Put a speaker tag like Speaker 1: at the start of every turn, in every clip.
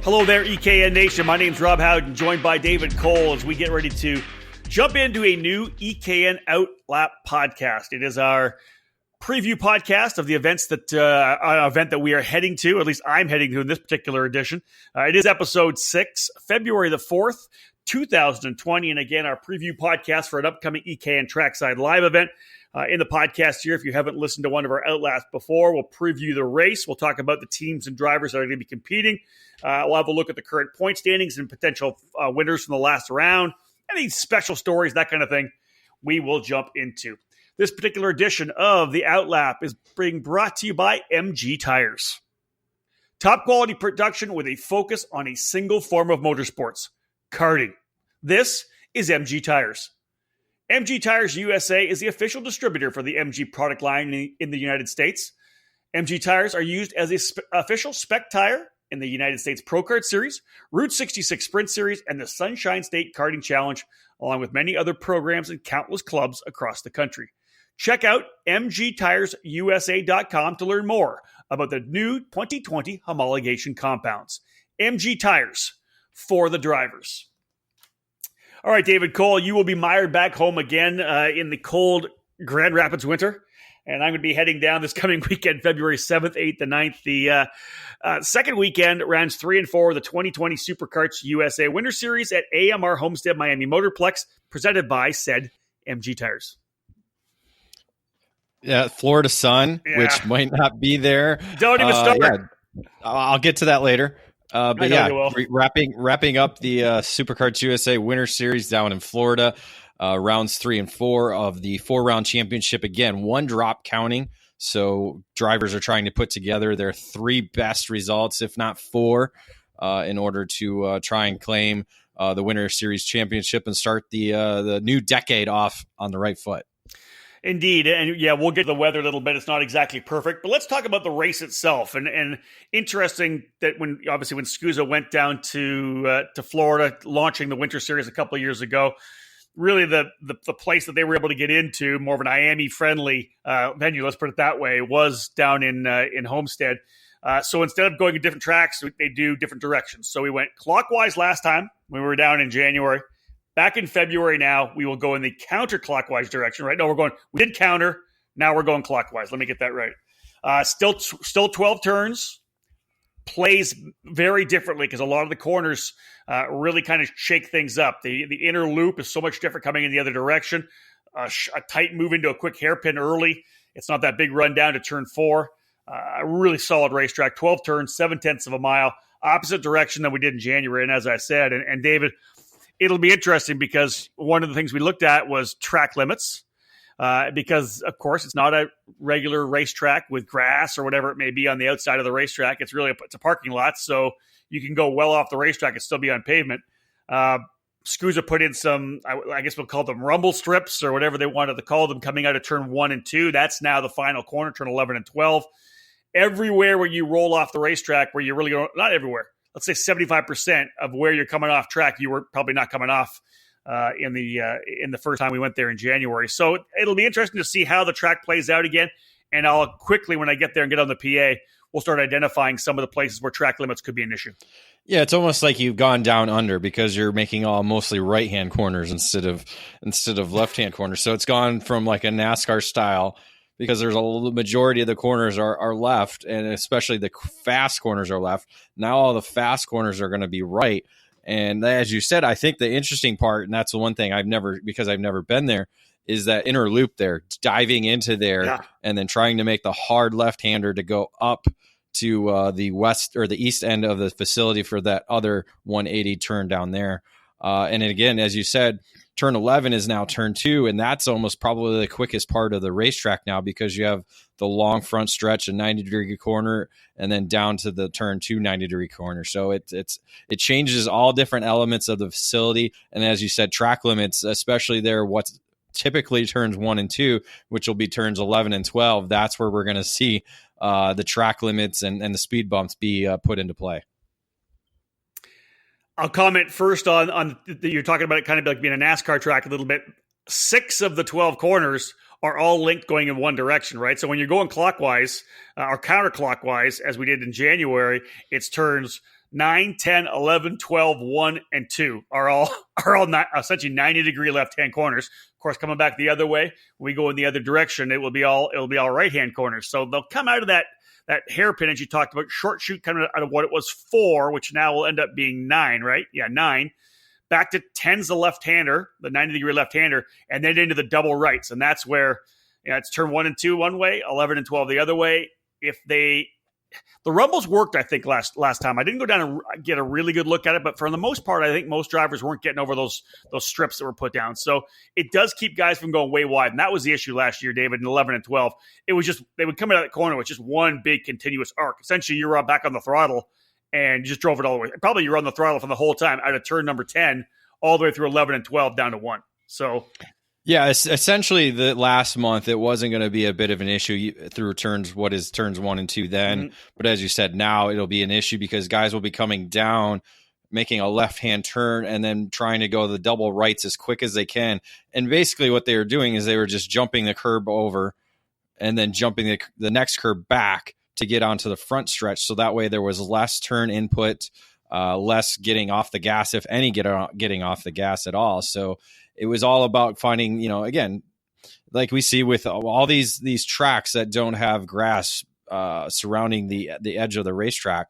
Speaker 1: Hello there, EKN Nation. My name's Rob Howden, joined by David Cole as we get ready to jump into a new EKN OutLap podcast. It is our preview podcast of the events that event that we are heading to, or at least I'm heading to in this particular edition. It is episode 6, February the 4th, 2020. And again, our preview podcast for an upcoming EKN Trackside live event. In the podcast here, if you haven't listened to one of our outlaps before, we'll preview the race. We'll talk about the teams and drivers that are going to be competing. We'll have a look at the current point standings and potential winners from the last round. Any special stories, that kind of thing, we will jump into. This particular edition of the Outlap is being brought to you by MG Tires. Top quality production with a focus on a single form of motorsports, karting. This is MG Tires. MG Tires USA is the official distributor for the MG product line in the United States. MG Tires are used as the official spec tire in the United States Pro Kart Series, Route 66 Sprint Series, and the Sunshine State Karting Challenge, along with many other programs and countless clubs across the country. Check out mgtiresusa.com to learn more about the new 2020 homologation compounds. MG Tires, for the drivers. All right, David Cole, you will be mired back home again in the cold Grand Rapids winter. And I'm going to be heading down this coming weekend, February 7th, 8th, and 9th. The second weekend, rounds 3 and 4 of the 2020 Superkarts USA Winter Series at AMR Homestead Miami Motorplex, presented by said MG Tires.
Speaker 2: Yeah, Florida sun, which might not be there.
Speaker 1: Don't even start.
Speaker 2: Yeah, I'll get to that later. But yeah, wrapping up the Superkarts USA Winter Series down in Florida, rounds 3 and 4 of the 4-round championship. Again, one drop counting. So drivers are trying to put together their 3 best results, if not 4, in order to try and claim the Winter Series championship and start the new decade off on the right foot.
Speaker 1: Indeed. And yeah, we'll get to the weather a little bit. It's not exactly perfect, but let's talk about the race itself. And interesting that when SCUSA went down to Florida, launching the Winter Series a couple of years ago, really the place that they were able to get into, more of an IAME-friendly venue, let's put it that way, was down in Homestead. So instead of going to different tracks, they do different directions. So we went clockwise last time when we were down in January. Back in February now, we will go in the counterclockwise direction, right? No, we did counter. Now we're going clockwise. Let me get that right. Still 12 turns. Plays very differently because a lot of the corners really kind of shake things up. The inner loop is so much different coming in the other direction. A tight move into a quick hairpin early. It's not that big run down to turn 4. A really solid racetrack. 12 turns, 0.7 of a mile. Opposite direction than we did in January. And as I said, and David, it'll be interesting because one of the things we looked at was track limits because, of course, it's not a regular racetrack with grass or whatever it may be on the outside of the racetrack. It's really it's a parking lot, so you can go well off the racetrack and still be on pavement. SCUSA put in some, I guess we'll call them rumble strips or whatever they wanted to call them, coming out of turn 1 and 2. That's now the final corner, turn 11 and 12. Everywhere where you roll off the racetrack, where you're really going, not everywhere, let's say 75% of where you're coming off track, you were probably not coming off in the first time we went there in January. So it'll be interesting to see how the track plays out again. And I'll quickly, when I get there and get on the PA, we'll start identifying some of the places where track limits could be an issue.
Speaker 2: Yeah, it's almost like you've gone down under because you're making all mostly right-hand corners instead of left-hand corners. So it's gone from like a NASCAR style because there's a majority of the corners are left, and especially the fast corners are left. Now all the fast corners are going to be right. And as you said, I think the interesting part, and that's the one thing I've never been there, is that inner loop there, diving into there and then trying to make the hard left-hander to go up to the west or the east end of the facility for that other 180 turn down there. And again, as you said, turn 11 is now turn 2, and that's almost probably the quickest part of the racetrack now because you have the long front stretch, a 90-degree corner, and then down to the turn 2 90-degree corner. So it changes all different elements of the facility. And as you said, track limits, especially there, what's typically turns 1 and 2, which will be turns 11 and 12, that's where we're going to see the track limits and the speed bumps be put into play.
Speaker 1: I'll comment first on you're talking about it kind of like being a NASCAR track a little bit. 6 of the 12 corners are all linked going in one direction, right? So when you're going clockwise or counterclockwise, as we did in January, it's turns 9, 10, 11, 12, 1, and 2 are all essentially 90-degree left-hand corners. Of course, coming back the other way, we go in the other direction, it will be all right-hand corners. So they'll come out of that hairpin, as you talked about, short chute coming out of what it was 4, which now will end up being 9, right? Yeah, 9. Back to 10's the left-hander, the 90-degree left-hander, and then into the double rights. And that's where it's turn 1 and 2 one way, 11 and 12 the other way. The rumbles worked, I think, last time. I didn't go down and get a really good look at it, but for the most part, I think most drivers weren't getting over those strips that were put down. So it does keep guys from going way wide, and that was the issue last year, David, in 11 and 12. It was just they would come out of that corner with just one big continuous arc. Essentially, you were back on the throttle and just drove it all the way. Probably you were on the throttle for the whole time out of turn number 10 all the way through 11 and 12 down to 1. So
Speaker 2: yeah, essentially the last month, it wasn't going to be a bit of an issue through turns 1 and 2 then. Mm-hmm. But as you said, now it'll be an issue because guys will be coming down, making a left-hand turn, and then trying to go the double rights as quick as they can. And basically what they were doing is they were just jumping the curb over and then jumping the next curb back to get onto the front stretch. So that way there was less turn input, less getting off the gas, if any getting off the gas at all. So it was all about finding, again, like we see with all these tracks that don't have grass surrounding the edge of the racetrack,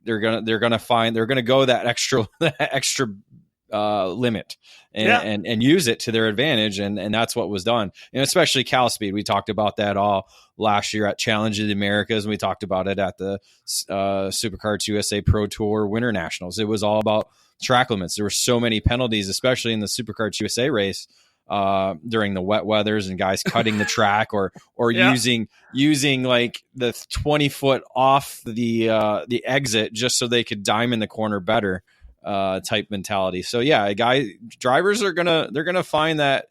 Speaker 2: they're gonna go that extra limit and use it to their advantage, and that's what was done. And especially Cal Speed, we talked about that all last year at Challenge of the Americas, and we talked about it at the Superkarts USA Pro Tour Winter Nationals. It was all about track limits. There were so many penalties, especially in the Superkarts USA race during the wet weathers, and guys cutting the track or using like the 20 foot off the exit just so they could diamond the corner better type mentality. So yeah, drivers are gonna find that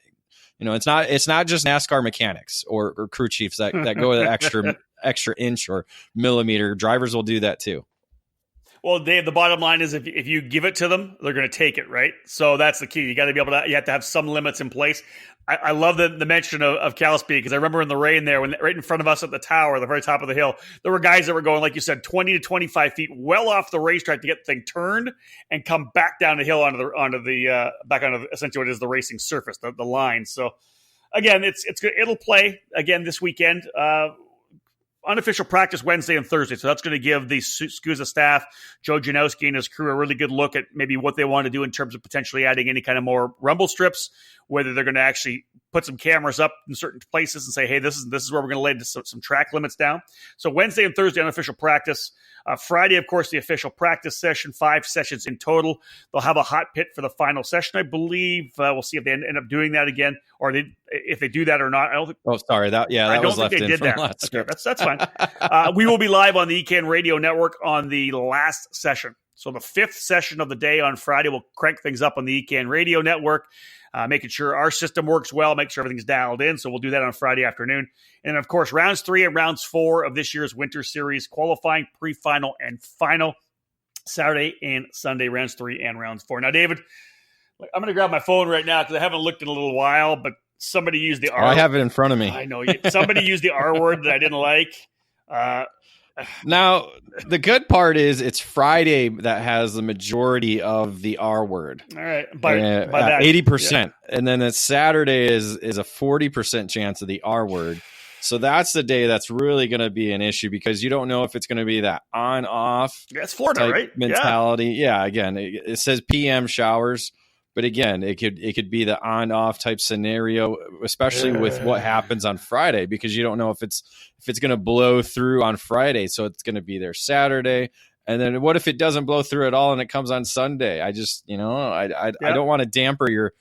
Speaker 2: it's not just NASCAR mechanics or crew chiefs that go the extra inch or millimeter. Drivers will do that too.
Speaker 1: Well, Dave, the bottom line is if you give it to them, they're going to take it, right? So that's the key. You got to be able to. You have to have some limits in place. I love the mention of Cal Speed, because I remember in the rain there, when right in front of us at the tower, the very top of the hill, there were guys that were going, like you said, 20 to 25 feet well off the racetrack to get the thing turned and come back down the hill onto essentially what is the racing surface, the line. So again, it's good. It'll play again this weekend. Unofficial practice Wednesday and Thursday. So that's going to give the SCUSA staff, Joe Janowski and his crew, a really good look at maybe what they want to do in terms of potentially adding any kind of more rumble strips, whether they're going to actually put some cameras up in certain places and say, hey, this is where we're going to lay some track limits down. So Wednesday and Thursday, unofficial practice. Friday, of course, the official practice session, 5 sessions in total. They'll have a hot pit for the final session, I believe. We'll see if they end up doing that again, or if they do that or not. I don't think.
Speaker 2: Oh, sorry. That was left in from last
Speaker 1: script. Okay, that's fine. We will be live on the EKN Radio Network on the last session. So the 5th session of the day on Friday, we'll crank things up on the EKN Radio Network, making sure our system works well, make sure everything's dialed in. So we'll do that on Friday afternoon. And, of course, rounds 3 and rounds 4 of this year's Winter Series, qualifying, pre-final, and final, Saturday and Sunday, rounds 3 and rounds 4. Now, David, I'm going to grab my phone right now because I haven't looked in a little while, but somebody used the R word.
Speaker 2: I have it in front of me.
Speaker 1: I know. Somebody used the R word that I didn't like.
Speaker 2: Now, the good part is it's Friday that has the majority of the R word.
Speaker 1: All right. By that,
Speaker 2: 80%. Yeah. And then it's Saturday is a 40% chance of the R word. So that's the day that's really going to be an issue, because you don't know if it's going to be that on-off
Speaker 1: it's Florida, right?
Speaker 2: mentality. Yeah, again, it says PM showers. But again, it could be the on-off type scenario, especially with what happens on Friday, because you don't know if it's going to blow through on Friday. So it's going to be there Saturday, and then what if it doesn't blow through at all and it comes on Sunday? I just I don't want to damper your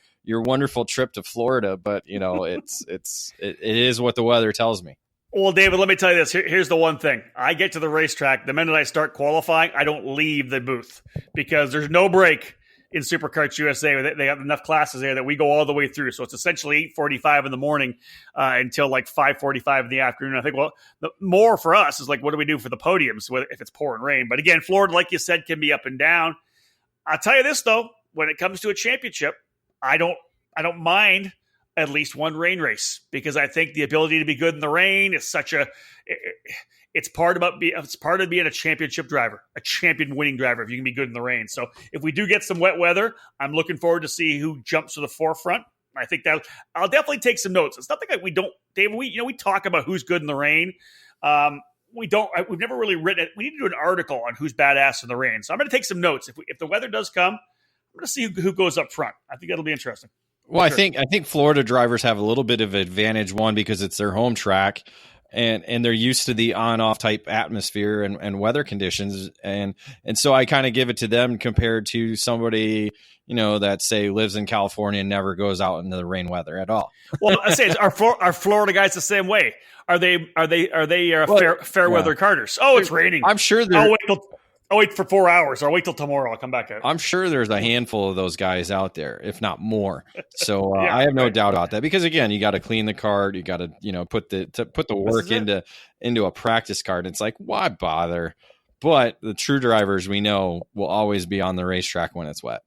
Speaker 2: wonderful trip to Florida, but it is what the weather tells me.
Speaker 1: Well, David, let me tell you this. Here's the one thing. I get to the racetrack. The minute I start qualifying, I don't leave the booth, because there's no break in Superkarts USA. They have enough classes there that we go all the way through. So it's essentially 8:45 in the morning until like 5:45 in the afternoon. I think, well, the more for us is like, what do we do for the podiums if it's pouring rain? But again, Florida, like you said, can be up and down. I'll tell you this, though, when it comes to a championship, I don't mind at least one rain race, because I think the ability to be good in the rain is it's part of being a championship driver, a champion winning driver, if you can be good in the rain. So if we do get some wet weather, I'm looking forward to see who jumps to the forefront. I think that I'll definitely take some notes. It's nothing like we don't, Dave. We talk about who's good in the rain. We've never really written it. We need to do an article on who's badass in the rain. So I'm going to take some notes. If the weather does come, I'm going to see who goes up front. I think that'll be interesting.
Speaker 2: Well, sure. I think Florida drivers have a little bit of advantage, one, because it's their home track and they're used to the on-off type atmosphere and weather conditions. And so I kind of give it to them compared to somebody, that say lives in California and never goes out into the rain weather at all.
Speaker 1: Well, I say, are Florida guys the same way? Are they fair weather karters? Oh, it's raining.
Speaker 2: I'm sure
Speaker 1: I'll wait for 4 hours. I'll wait till tomorrow. I'll come back out.
Speaker 2: I'm sure there's a handful of those guys out there, if not more. So I have no doubt about that, because again, you got to clean the kart. You got to, put the work into a practice kart. It's like, why bother? But the true drivers we know will always be on the racetrack when it's wet.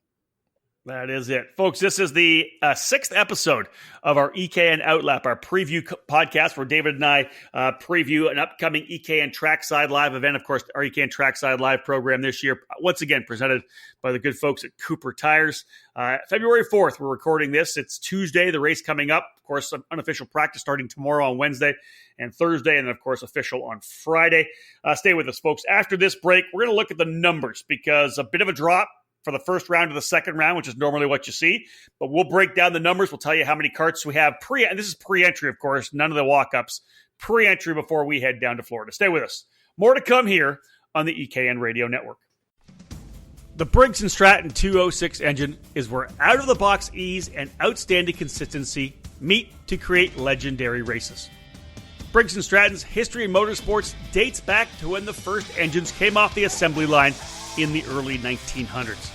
Speaker 1: That is it. Folks, this is the sixth episode of our EKN OutLap, our preview podcast where David and I preview an upcoming EKN Trackside Live event. Of course, our EKN Trackside Live program this year, once again, presented by the good folks at Cooper Tires. February 4th, we're recording this. It's Tuesday, the race coming up. Of course, unofficial practice starting tomorrow on Wednesday and Thursday, and then, of course, official on Friday. Stay with us, folks. After this break, we're going to look at the numbers, because a bit of a drop for the first round to the second round, which is normally what you see. But we'll break down the numbers. We'll tell you how many karts we have and this is pre-entry, of course, none of the walk-ups, pre-entry before we head down to Florida. Stay with us. More to come here on the EKN Radio Network. The Briggs & Stratton 206 engine is where out-of-the-box ease and outstanding consistency meet to create legendary races. Briggs & Stratton's history in motorsports dates back to when the first engines came off the assembly line in the early 1900s.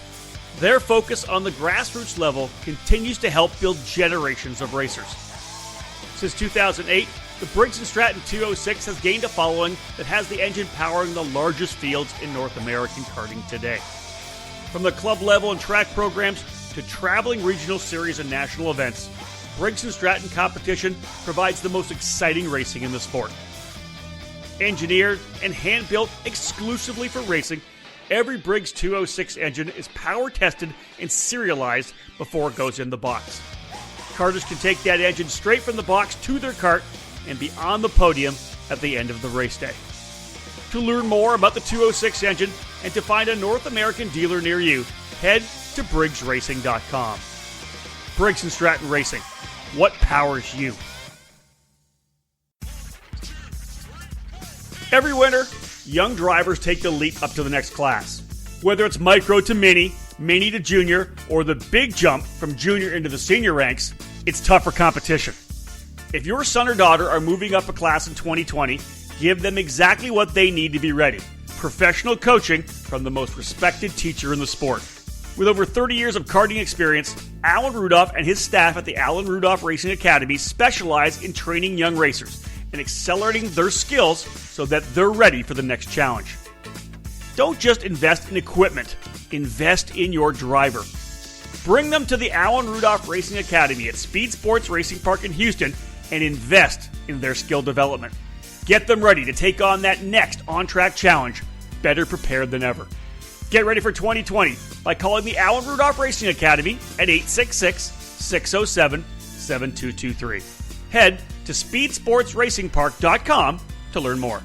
Speaker 1: Their focus on the grassroots level continues to help build generations of racers. Since 2008, the Briggs & Stratton 206 has gained a following that has the engine powering the largest fields in North American karting today. From the club level and track programs to traveling regional series and national events, Briggs & Stratton competition provides the most exciting racing in the sport. Engineered and hand-built exclusively for racing, every Briggs 206 engine is power tested and serialized before it goes in the box. Karters can take that engine straight from the box to their kart and be on the podium at the end of the race day. To learn more about the 206 engine and to find a North American dealer near you, head to briggsracing.com. Briggs & Stratton Racing. What powers you? Every winter, young drivers take the leap up to the next class. Whether it's micro to mini, mini to junior, or the big jump from junior into the senior ranks, it's tougher competition. If your son or daughter are moving up a class in 2020, give them exactly what they need to be ready. Professional coaching from the most respected teacher in the sport. With over 30 years of karting experience, Alan Rudolph and his staff at the Alan Rudolph Racing Academy specialize in training young racers and accelerating their skills so that they're ready for the next challenge. Don't just invest in equipment, invest in your driver. Bring them to the Alan Rudolph Racing Academy at Speed Sports Racing Park in Houston and invest in their skill development. Get them ready to take on that next on-track challenge, better prepared than ever. Get ready for 2020 by calling the Alan Rudolph Racing Academy at 866-607-7223. Head to speedsportsracingpark.com to learn more.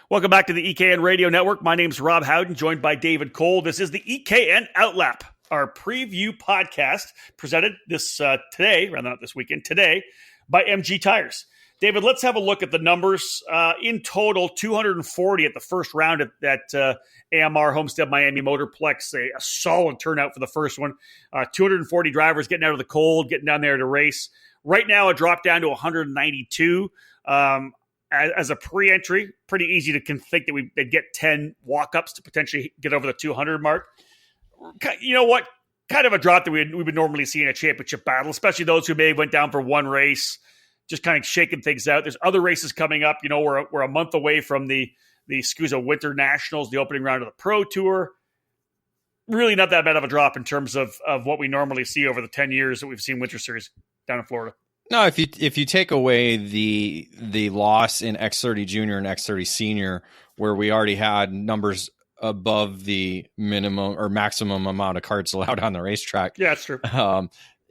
Speaker 1: Welcome back to the EKN Radio Network. My name's Rob Howden, joined by David Cole. This is the EKN OutLap, our preview podcast, presented today, rather not this weekend, today, by MG Tires. David, let's have a look at the numbers. In total, 240 at the first round at AMR Homestead Miami Motorplex. A solid turnout for the first one. 240 drivers getting out of the cold, getting down there to race. Right now, a drop down to 192. As a pre-entry, pretty easy to think that they'd get 10 walk-ups to potentially get over the 200 mark. You know what? Kind of a drop that we would normally see in a championship battle, especially those who may have went down for one race, just kind of shaking things out. There's other races coming up. You know, we're a month away from the SCUSA Winter Nationals, the opening round of the Pro Tour. really not that bad of a drop in terms of what we normally see over the 10 years that we've seen Winter Series down in Florida.
Speaker 2: No, if you take away the loss in X30 Junior and X30 Senior, where we already had numbers above the minimum or maximum amount of karts allowed on the racetrack.
Speaker 1: Yeah, that's true.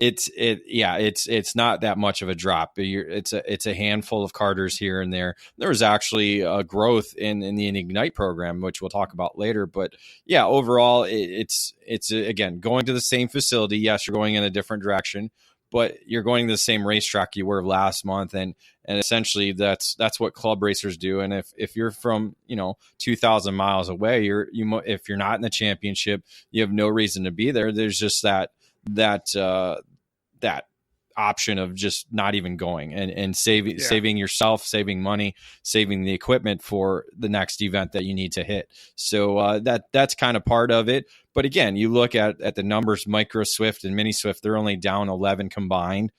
Speaker 2: It's not that much of a drop. It's a handful of karters here and there. There was actually a growth in the Ignite program, which we'll talk about later. But yeah, overall, it's again going to the same facility. Yes, you're going in a different direction, but you're going to the same racetrack you were last month, and essentially that's what club racers do. And if you're from 2,000 miles away, if you're not in the championship, you have no reason to be there. There's just that option of just not even going and saving yourself, saving money, saving the equipment for the next event that you need to hit. So that's kind of part of it. But again, you look at the numbers, Micro Swift and Mini Swift, they're only down 11 combined.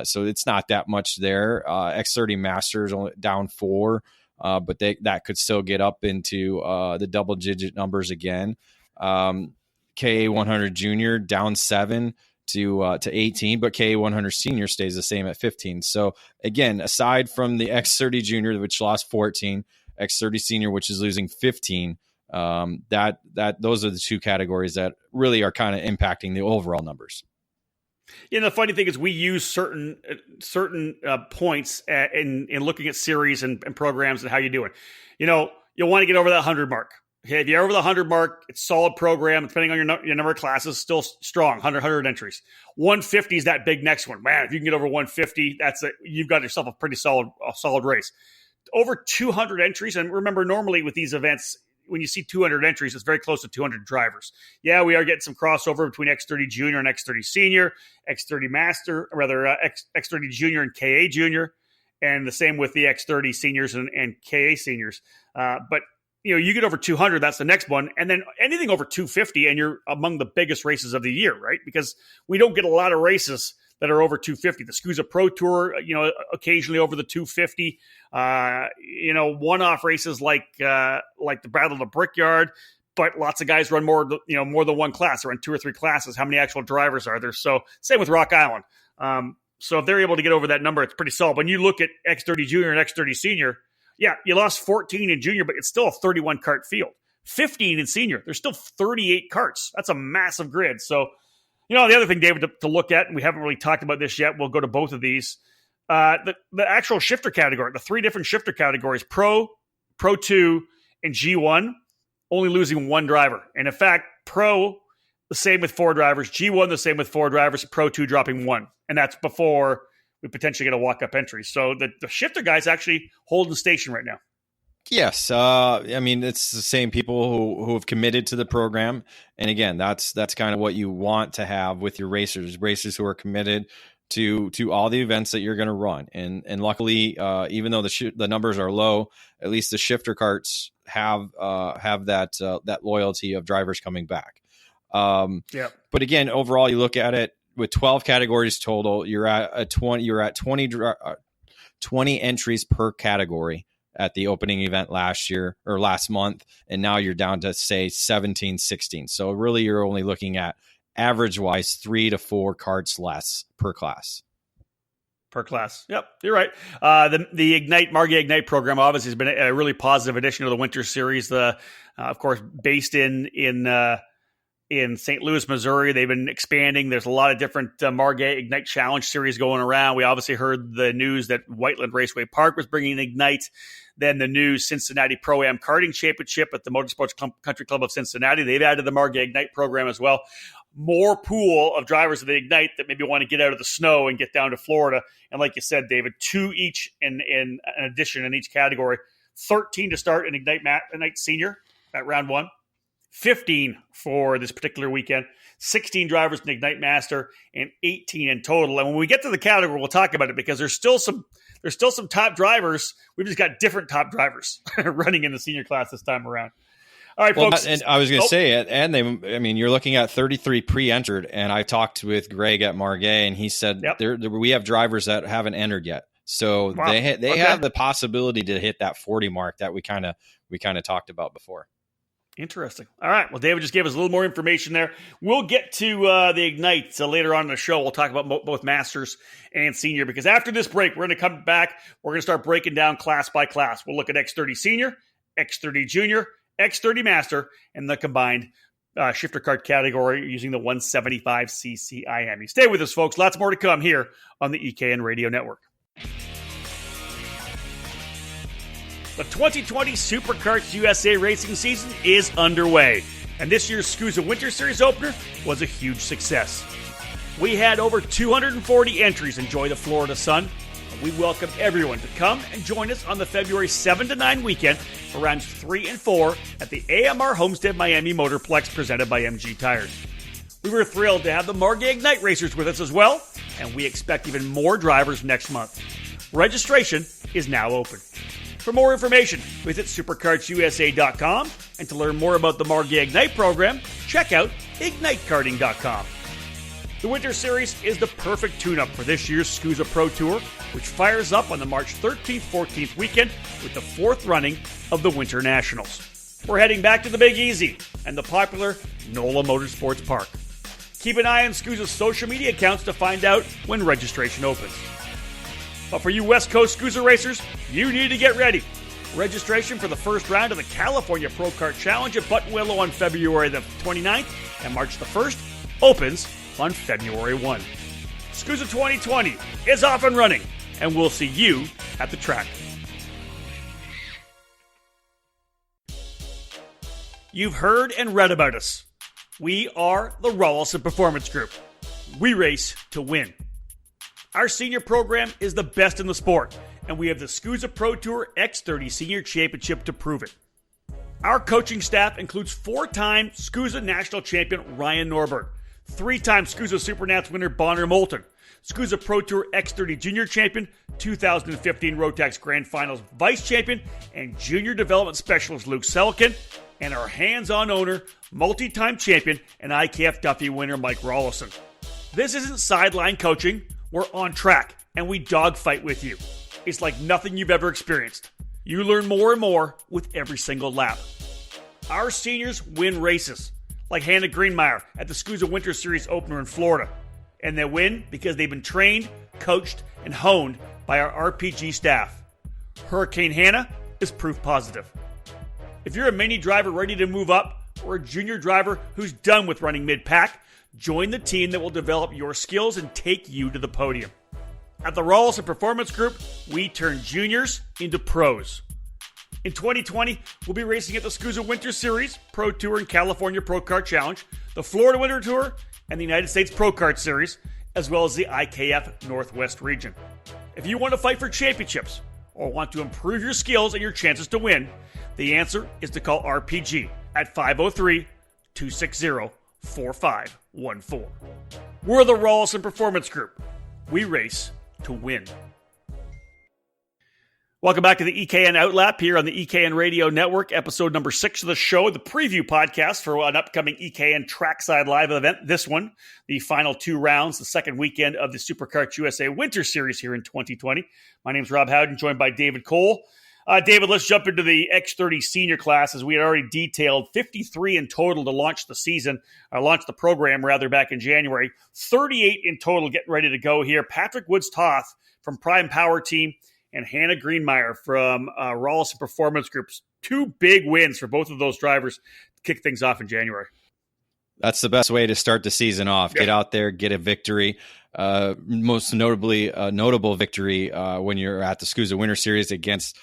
Speaker 2: So it's not that much there. X30 Masters only down 4, but that could still get up into the double digit numbers again. KA100 Junior down 7 to 18, but KA100 Senior stays the same at 15. So again, aside from the X30 Junior, which lost 14, X30 Senior, which is losing 15, those are the two categories that really are kind of impacting the overall numbers.
Speaker 1: Yeah, the funny thing is we use certain points in looking at series and programs and how you're doing. You'll want to get over that 100 mark. Okay, if you're over the 100 mark, it's solid program. Depending on your number of classes, still strong, 100 entries. 150 is that big next one. Man, if you can get over 150, you've got yourself a pretty solid race. Over 200 entries, and remember, normally with these events, when you see 200 entries, it's very close to 200 drivers. Yeah, we are getting some crossover between X30 Junior and X30 Senior, X30 Master, rather X30 Junior and KA Junior, and the same with the X30 Seniors and KA Seniors. But you get over 200, that's the next one. And then anything over 250, and you're among the biggest races of the year, right? Because we don't get a lot of races that are over 250. The SCUSA Pro Tour, occasionally over the 250. One-off races like the Battle of the Brickyard, but lots of guys run more than one class, or run 2 or 3 classes. How many actual drivers are there? So same with Rock Island. So if they're able to get over that number, it's pretty solid. When you look at X30 Junior and X30 Senior, yeah, you lost 14 in Junior, but it's still a 31 kart field. 15 in Senior, there's still 38 karts. That's a massive grid. So, the other thing, David, to look at, and we haven't really talked about this yet, we'll go to both of these. The actual shifter category, the 3 different shifter categories, Pro 2, and G1, only losing 1 driver. And in fact, Pro, the same with 4 drivers. G1, the same with 4 drivers. Pro 2 dropping 1. And that's before we potentially get a walk-up entry. So the shifter guys actually holding station right now.
Speaker 2: Yes. It's the same people who have committed to the program. And again, that's kind of what you want to have with your racers who are committed to all the events that you're going to run. And luckily, even though the numbers are low, at least the shifter karts have that loyalty of drivers coming back. But again, overall, you look at it with 12 categories total, you're at 20 entries per category at the opening event last month. And now you're down to say 17, 16. So really you're only looking at average wise 3 to 4 karts less per class.
Speaker 1: Yep, you're right. The Ignite Margay Ignite program obviously has been a really positive addition to the Winter Series. Of course, based in St. Louis, Missouri. They've been expanding. There's a lot of different Margay Ignite Challenge series going around. We obviously heard the news that Whiteland Raceway Park was bringing Ignite. Then the new Cincinnati Pro-Am Karting Championship at the Motorsports Country Club of Cincinnati. They've added the Margay Ignite program as well. More pool of drivers of the Ignite that maybe want to get out of the snow and get down to Florida. And like you said, David, 2 each in an addition in each category. 13 to start in Ignite Senior at round 1. 15 for this particular weekend, 16 drivers in Ignite Master, and 18 in total. And when we get to the category, we'll talk about it because there's still some top drivers. We've just got different top drivers running in the senior class this time around. All right, folks.
Speaker 2: And I was going to say it, and you're looking at 33 pre-entered, and I talked with Greg at Margay, and he said we have drivers that haven't entered yet. So they have the possibility to hit that 40 mark that we kind of talked about before.
Speaker 1: Interesting. All right. Well, David just gave us a little more information there. We'll get to the Ignite later on in the show. We'll talk about both Masters and Senior, because after this break, we're going to come back. We're going to start breaking down class by class. We'll look at X30 Senior, X30 Junior, X30 Master, and the combined shifter kart category using the 175cc IM. You stay with us, folks. Lots more to come here on the EKN Radio Network. The 2020 Superkarts USA racing season is underway, and this year's SKUSA Winter Series opener was a huge success. We had over 240 entries enjoy the Florida sun, and we welcome everyone to come and join us on the February 7 to 9 weekend for rounds 3 and 4 at the AMR Homestead Miami Motorplex presented by MG Tires. We were thrilled to have the Margay Ignite racers with us as well, and we expect even more drivers next month. Registration is now open. For more information, visit superkartsusa.com, and to learn more about the Margay Ignite program, check out ignitekarting.com. The Winter Series is the perfect tune-up for this year's SKUSA Pro Tour, which fires up on the March 13th-14th weekend with the 4th running of the Winter Nationals. We're heading back to the Big Easy and the popular NOLA Motorsports Park. Keep an eye on SKUSA's social media accounts to find out when registration opens. But for you West Coast SKUSA racers, you need to get ready. Registration for the first round of the California Pro Kart Challenge at Buttonwillow on February the 29th and March the 1st opens on February 1. SKUSA 2020 is off and running, and we'll see you at the track. You've heard and read about us. We are the Rawlson Performance Group. We race to win. Our senior program is the best in the sport, and we have the SKUSA Pro Tour X30 Senior Championship to prove it. Our coaching staff includes 4-time SKUSA National Champion Ryan Norberg, 3-time SKUSA Supernats winner Bonner Moulton, SKUSA Pro Tour X30 Junior Champion, 2015 Rotax Grand Finals Vice Champion, and Junior Development Specialist Luke Selkin, and our hands-on owner, multi-time champion, and IKF Duffy winner Mike Rawlson. This isn't sideline coaching. We're on track, and we dogfight with you. It's like nothing you've ever experienced. You learn more and more with every single lap. Our seniors win races, like Hannah Greenmeyer at the SKUSA Winter Series opener in Florida. And they win because they've been trained, coached, and honed by our RPG staff. Hurricane Hannah is proof positive. If you're a mini driver ready to move up, or a junior driver who's done with running mid-pack, join the team that will develop your skills and take you to the podium. At the Rawlson Performance Group, we turn juniors into pros. In 2020, we'll be racing at the SKUSA Winter Series, Pro Tour and California Pro Kart Challenge, the Florida Winter Tour, and the United States Pro Kart Series, as well as the IKF Northwest region. If you want to fight for championships, or want to improve your skills and your chances to win, the answer is to call RPG at 503-260-4514. We're the Rawlson Performance Group. We race to win. Welcome back to the EKN OutLap here on the EKN Radio Network, episode number 6 of the show, the preview podcast for an upcoming EKN Trackside Live event. This one, the final 2 rounds, the second weekend of the Superkarts USA Winter Series here in 2020. My name's Rob Howden, joined by David Cole. David, let's jump into the X30 senior class, as we had already detailed 53 in total to launch the season, or launch the program rather, back in January. 38 in total getting ready to go here. Patrick Woods-Toth from Prime Power Team and Hannah Greenmeyer from Rawlson Performance Groups. 2 big wins for both of those drivers to kick things off in January.
Speaker 2: That's the best way to start the season off. Get out there, get a victory. Most notably, a notable victory when you're at the SKUSA Winter Series against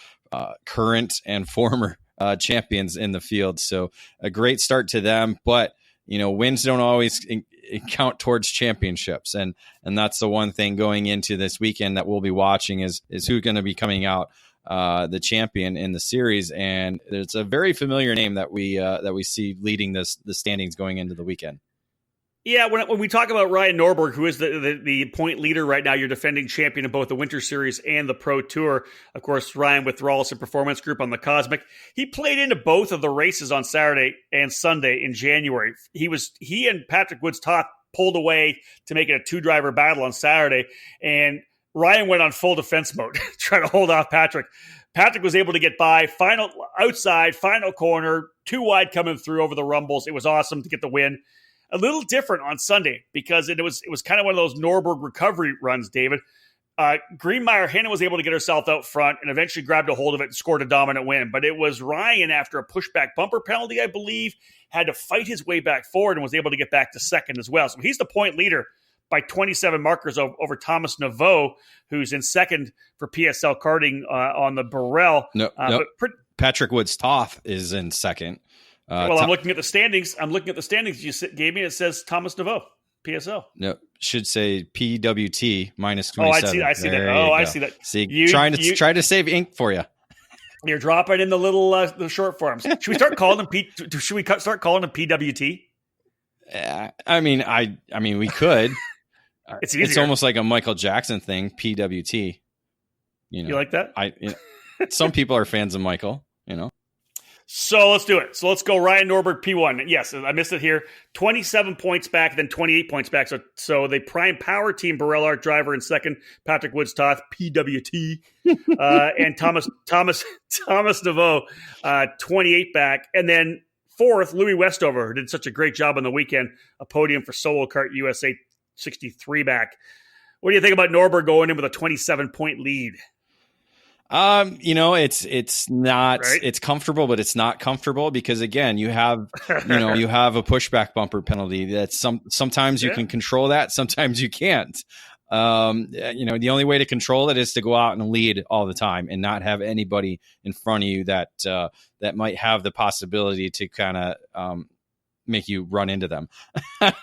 Speaker 2: current and former champions in the field. So a great start to them, but wins don't always count towards championships. And that's the one thing going into this weekend that we'll be watching is who's going to be coming out the champion in the series. And it's a very familiar name that we see leading the standings going into the weekend.
Speaker 1: Yeah, when we talk about Ryan Norberg, who is the point leader right now, you're defending champion of both the Winter Series and the Pro Tour. Of course, Ryan with Rawlson Performance Group on the Cosmic. He played into both of the races on Saturday and Sunday in January. He and Patrick Woods-Toth pulled away to make it a 2-driver battle on Saturday, and Ryan went on full defense mode, trying to hold off Patrick. Patrick was able to get by, final corner, too wide coming through over the rumbles. It was awesome to get the win. A little different on Sunday because it was kind of one of those Norberg recovery runs, David. Greenmeyer, Hannah was able to get herself out front and eventually grabbed a hold of it and scored a dominant win. But it was Ryan, after a pushback bumper penalty, I believe, had to fight his way back forward and was able to get back to second as well. So he's the point leader by 27 markers over Thomas Naveau, who's in second for PSL karting on the Burrell.
Speaker 2: No. Patrick Woods-Toth is in second.
Speaker 1: I'm looking at the standings. You gave me. It says Thomas Naveau, PSL.
Speaker 2: No, should say PWT minus 27.
Speaker 1: I see that. I see that.
Speaker 2: See, trying to save ink for you.
Speaker 1: You're dropping in the little the short forms. Should we start calling them PWT?
Speaker 2: I mean, we could.
Speaker 1: It's
Speaker 2: almost like a Michael Jackson thing. PWT.
Speaker 1: You like that?
Speaker 2: Some people are fans of Michael.
Speaker 1: So let's do it. So let's go Ryan Norberg, P1. Yes, I missed it here. 27 points back, then 28 points back. So the Prime Power Team, Burrell Art driver in second, Patrick Woods-Toth, PWT, and Thomas Naveau, 28 back. And then fourth, Louis Westover, who did such a great job on the weekend, a podium for Solo Kart USA, 63 back. What do you think about Norberg going in with a 27-point lead?
Speaker 2: It's not,
Speaker 1: right?
Speaker 2: It's comfortable, but it's not comfortable because again, you have a pushback bumper penalty that sometimes you can control that. Sometimes you can't. The only way to control it is to go out and lead all the time and not have anybody in front of you that might have the possibility to kind of, make you run into them.
Speaker 1: David,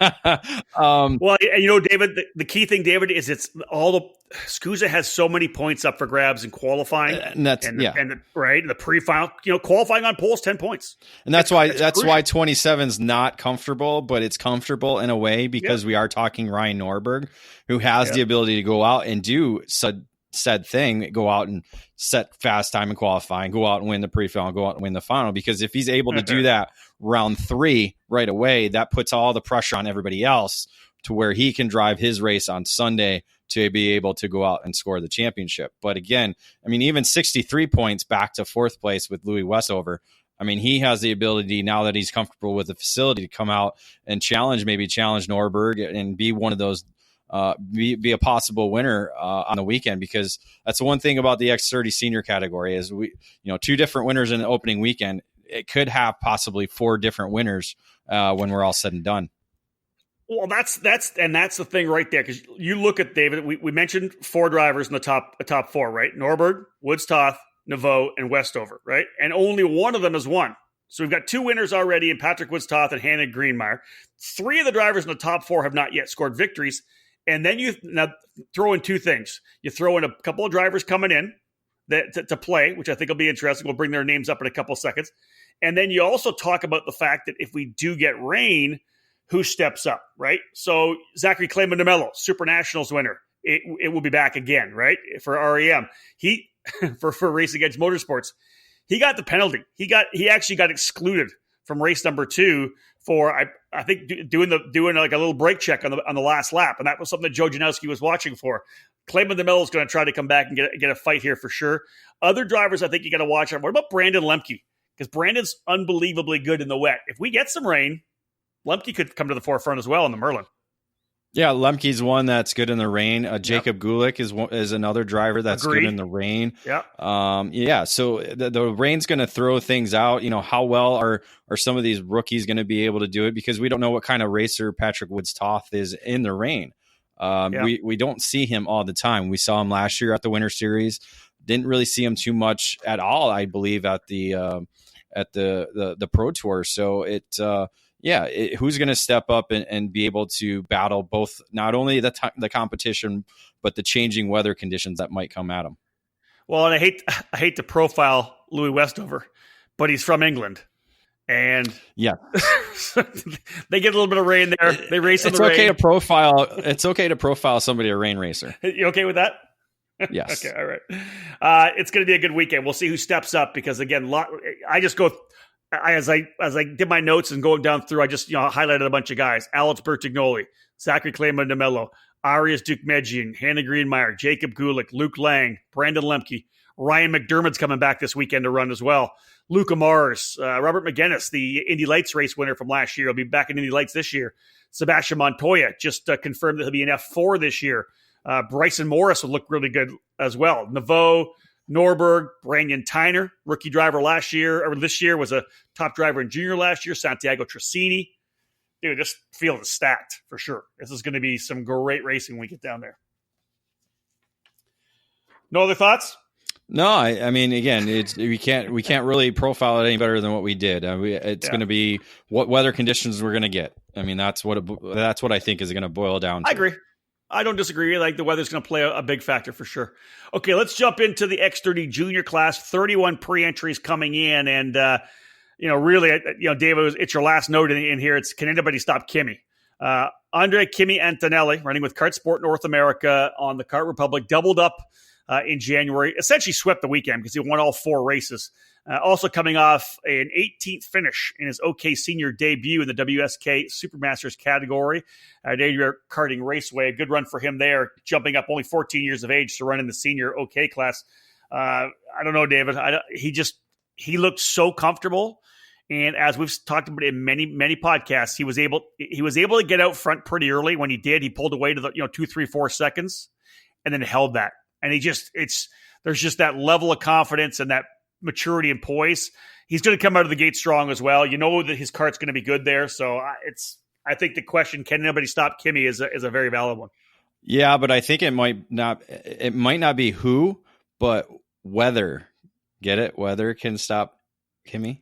Speaker 1: the key thing, David, is it's all the SCUSA has so many points up for grabs in qualifying, the pre-final, qualifying on poles 10 points,
Speaker 2: and that's why 27 is not comfortable, but it's comfortable in a way because we are talking Ryan Norberg, who has the ability to go out and do said thing, go out and set fast time in qualifying, go out and win the pre-final, go out and win the final. Because if he's able to do that round 3 right away, that puts all the pressure on everybody else to where he can drive his race on Sunday to be able to go out and score the championship. But again, I mean, even 63 points back to fourth place with Louis Westover. I mean, he has the ability now that he's comfortable with the facility to come out and challenge Norberg and be one of those be a possible winner on the weekend, because that's the one thing about the X30 senior category is 2 different winners in the opening weekend. It could have possibly 4 different winners when we're all said and done.
Speaker 1: Well, that's the thing right there, because you look at David. We mentioned 4 drivers in the top 4, right? Norberg, Woods-Toth, Naveau, and Westover, right? And only one of them has won. So we've got 2 winners already in Patrick Woods-Toth and Hannah Greenmeyer. 3 of the drivers in the top 4 have not yet scored victories. And then you now throw in 2 things. You throw in a couple of drivers coming in to play, which I think will be interesting. We'll bring their names up in a couple of seconds. And then you also talk about the fact that if we do get rain, who steps up, right? So Zachary Clayman DeMello, Super Nationals winner. It will be back again, right? For REM. He for Racing Edge Motorsports. He got the penalty. He actually got excluded from race number 2 for I think doing like a little brake check on the last lap, and that was something that Joe Janowski was watching for. Clayman DeMello is going to try to come back and get a fight here for sure. Other drivers I think you got to watch out. What about Brandon Lemke? Because Brandon's unbelievably good in the wet. If we get some rain, Lemke could come to the forefront as well in the Merlin.
Speaker 2: Yeah, Lemke's one that's good in the rain. Jacob Gulick is another driver that's good in the rain.
Speaker 1: Yeah.
Speaker 2: So the rain's going to throw things out. How well are some of these rookies going to be able to do it? Because we don't know what kind of racer Patrick Woods-Toth is in the rain. We don't see him all the time. We saw him last year at the Winter Series. Didn't really see him too much at all, I believe, at the Pro Tour. So who's going to step up and be able to battle both not only the competition, but the changing weather conditions that might come at him?
Speaker 1: Well, and I hate to profile Louis Westover, but he's from England. And they get a little bit of rain there. They race in the rain.
Speaker 2: It's okay to profile somebody a rain racer.
Speaker 1: You okay with that?
Speaker 2: Yes.
Speaker 1: Okay. All right. It's going to be a good weekend. We'll see who steps up, because again, as I did my notes and going down through, I just highlighted a bunch of guys: Alex Bertignoli, Zachary Clayman DeMello, Arias Dukmejian, Hannah Greenmeyer, Jacob Gulick, Luke Lang, Brandon Lemke, Ryan McDermott's coming back this weekend to run as well. Luca Mars, Robert McGinnis, the Indy Lights race winner from last year, will be back in Indy Lights this year. Sebastian Montoya just confirmed that he'll be in F4 this year. Bryson Morris will look really good as well. Naveau, Norberg, Brandon Tyner, rookie driver last year, or this year was a top driver in junior last year. Santiago Tracini. Dude, this field is stacked for sure. This is going to be some great racing when we get down there. No other thoughts?
Speaker 2: No, I mean, again, we can't really profile it any better than what we did. It's going to be what weather conditions we're going to get. I mean, that's what I think is going to boil down to.
Speaker 1: I agree. I don't disagree. Like the weather's going to play a big factor for sure. Okay, let's jump into the X30 junior class. 31 pre-entries coming in, and really, David, it's your last note in here. It's can anybody stop Kimi? Andre Kimi Antonelli, running with Kart Sport North America on the Kart Republic, doubled up in January, essentially swept the weekend because he won all 4 races. Also coming off an 18th finish in his OK Senior debut in the WSK Supermasters category. Daily Karting Raceway, a good run for him there, jumping up only 14 years of age to run in the Senior OK class. I don't know, David. He looked so comfortable. And as we've talked about in many, many podcasts, he was able to get out front pretty early. When he did, he pulled away to the 2, 3, 4 seconds and then held that. And there's just that level of confidence and that maturity and poise. He's going to come out of the gate strong as well. You know that his kart's going to be good there. So I think the question, can anybody stop Kimi, is a very valid one.
Speaker 2: Yeah, but I think it might not be who, but whether. Get it? Weather can stop Kimi.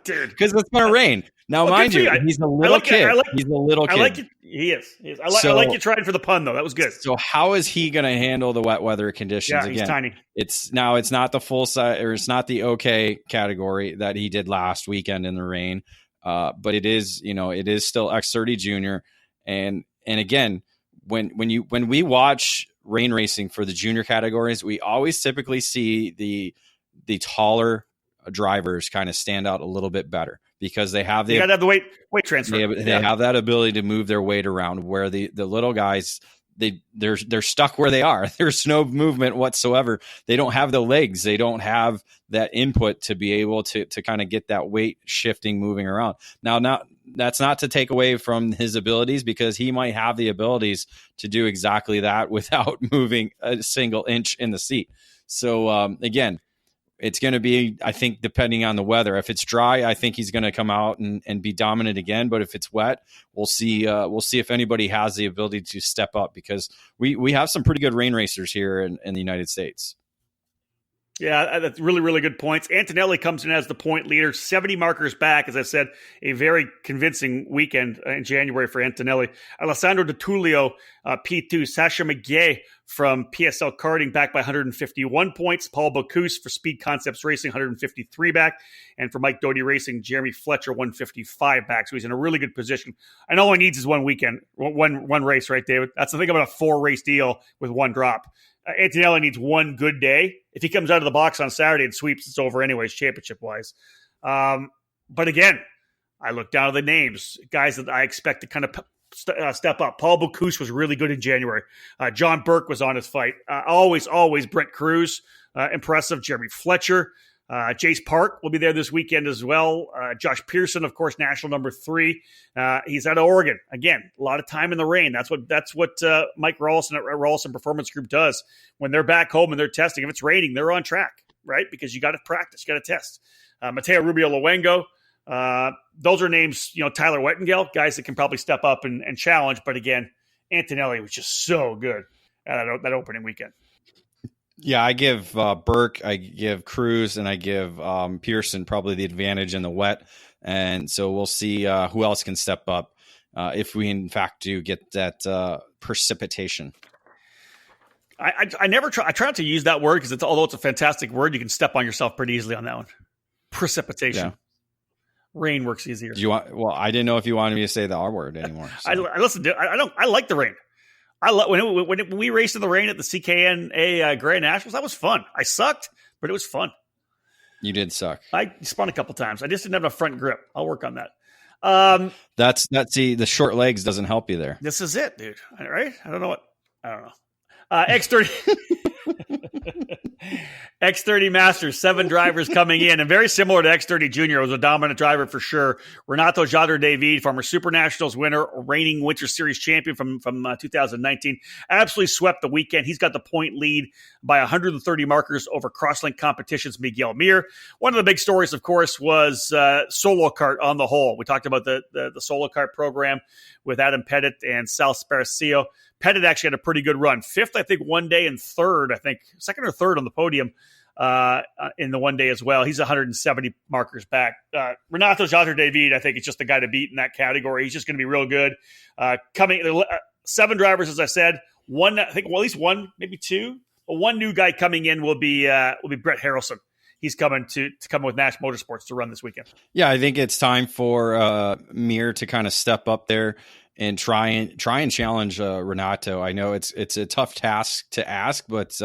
Speaker 1: Dude,
Speaker 2: because it's going to rain. Now, mind you, he's a little kid. He's a little kid.
Speaker 1: I like it. He is. I like you trying for the pun, though. That was good.
Speaker 2: So how is he going to handle the wet weather conditions?
Speaker 1: Yeah, he's tiny.
Speaker 2: It's not the full size, or it's not the OK category that he did last weekend in the rain. But it is, it is still X30 Junior. And again, when we watch rain racing for the junior categories, we always typically see the taller drivers kind of stand out a little bit better because they have
Speaker 1: you got to have the weight transfer.
Speaker 2: They have that ability to move their weight around, where the little guys, they're stuck where they are. There's no movement whatsoever. They don't have the legs. They don't have that input to be able to kind of get that weight shifting, moving around. Now, that's not to take away from his abilities, because he might have the abilities to do exactly that without moving a single inch in the seat. So again, it's going to be, I think, depending on the weather. If it's dry, I think he's going to come out and be dominant again. But if it's wet, we'll see. We'll see if anybody has the ability to step up, because we have some pretty good rain racers here in the United States.
Speaker 1: Yeah, that's really, really good points. Antonelli comes in as the point leader, 70 markers back. As I said, a very convincing weekend in January for Antonelli. Alessandro Di Tullio, P2. Sasha McGay from PSL Karting back by 151 points. Paul Bocuse for Speed Concepts Racing, 153 back. And for Mike Doty Racing, Jeremy Fletcher, 155 back. So he's in a really good position. And all he needs is one weekend, one race, right, David? That's the thing about a 4-race deal with one drop. Antonelli needs one good day. If he comes out of the box on Saturday and sweeps, it's over anyways, championship-wise. But again, I look down at the names, guys that I expect to kind of step up. Paul Bocuse was really good in January. John Burke was on his fight. Always Brent Cruz, impressive. Jeremy Fletcher. Jace Park will be there this weekend as well. Josh Pearson, of course, national number 3. He's out of Oregon. Again, a lot of time in the rain. That's what Mike Rawlson at Rawlson Performance Group does. When they're back home and they're testing, if it's raining, they're on track, right? Because you got to practice, you got to test. Mateo Rubio Luengo. Those are names, Tyler Wettengel, guys that can probably step up and challenge. But again, Antonelli was just so good at that opening weekend.
Speaker 2: Yeah, I give Burke, I give Cruz, and I give Pearson probably the advantage in the wet. And so we'll see who else can step up if we, in fact, do get that precipitation.
Speaker 1: I try not to use that word because although it's a fantastic word, you can step on yourself pretty easily on that one. Precipitation. Yeah. Rain works easier.
Speaker 2: Well, I didn't know if you wanted me to say the R word anymore. So.
Speaker 1: I like the rain. When we raced in the rain at the CKNA Grand Nationals, that was fun. I sucked, but it was fun.
Speaker 2: You did suck.
Speaker 1: I spun a couple times. I just didn't have a front grip. I'll work on that.
Speaker 2: The short legs doesn't help you there.
Speaker 1: This is it, dude. Right? I don't know. X30 X30 Masters, 7 drivers coming in, and very similar to X30 Junior. It was a dominant driver for sure. Renato Jader David, former Super Nationals winner, reigning Winter Series champion from 2019, absolutely swept the weekend. He's got the point lead by 130 markers over Crosslink Competitions' Miguel Mir. One of the big stories, of course, was solo kart on the whole. We talked about the solo kart program with Adam Pettit and Sal Sparacillo. Pettit actually had a pretty good run. 5th, I think, one day, and 3rd, I think, 2nd or 3rd on the podium in the one day as well. He's 170 markers back. Renato Jader David, I think, is just the guy to beat in that category. He's just going to be real good. 7 drivers, as I said. One, I think, well, at least one, maybe 2. But one new guy coming in will be Brett Harrelson. He's coming to come with Nash Motorsports to run this weekend.
Speaker 2: Yeah, I think it's time for Mir to kind of step up there and try and challenge Renato. I know it's a tough task to ask, but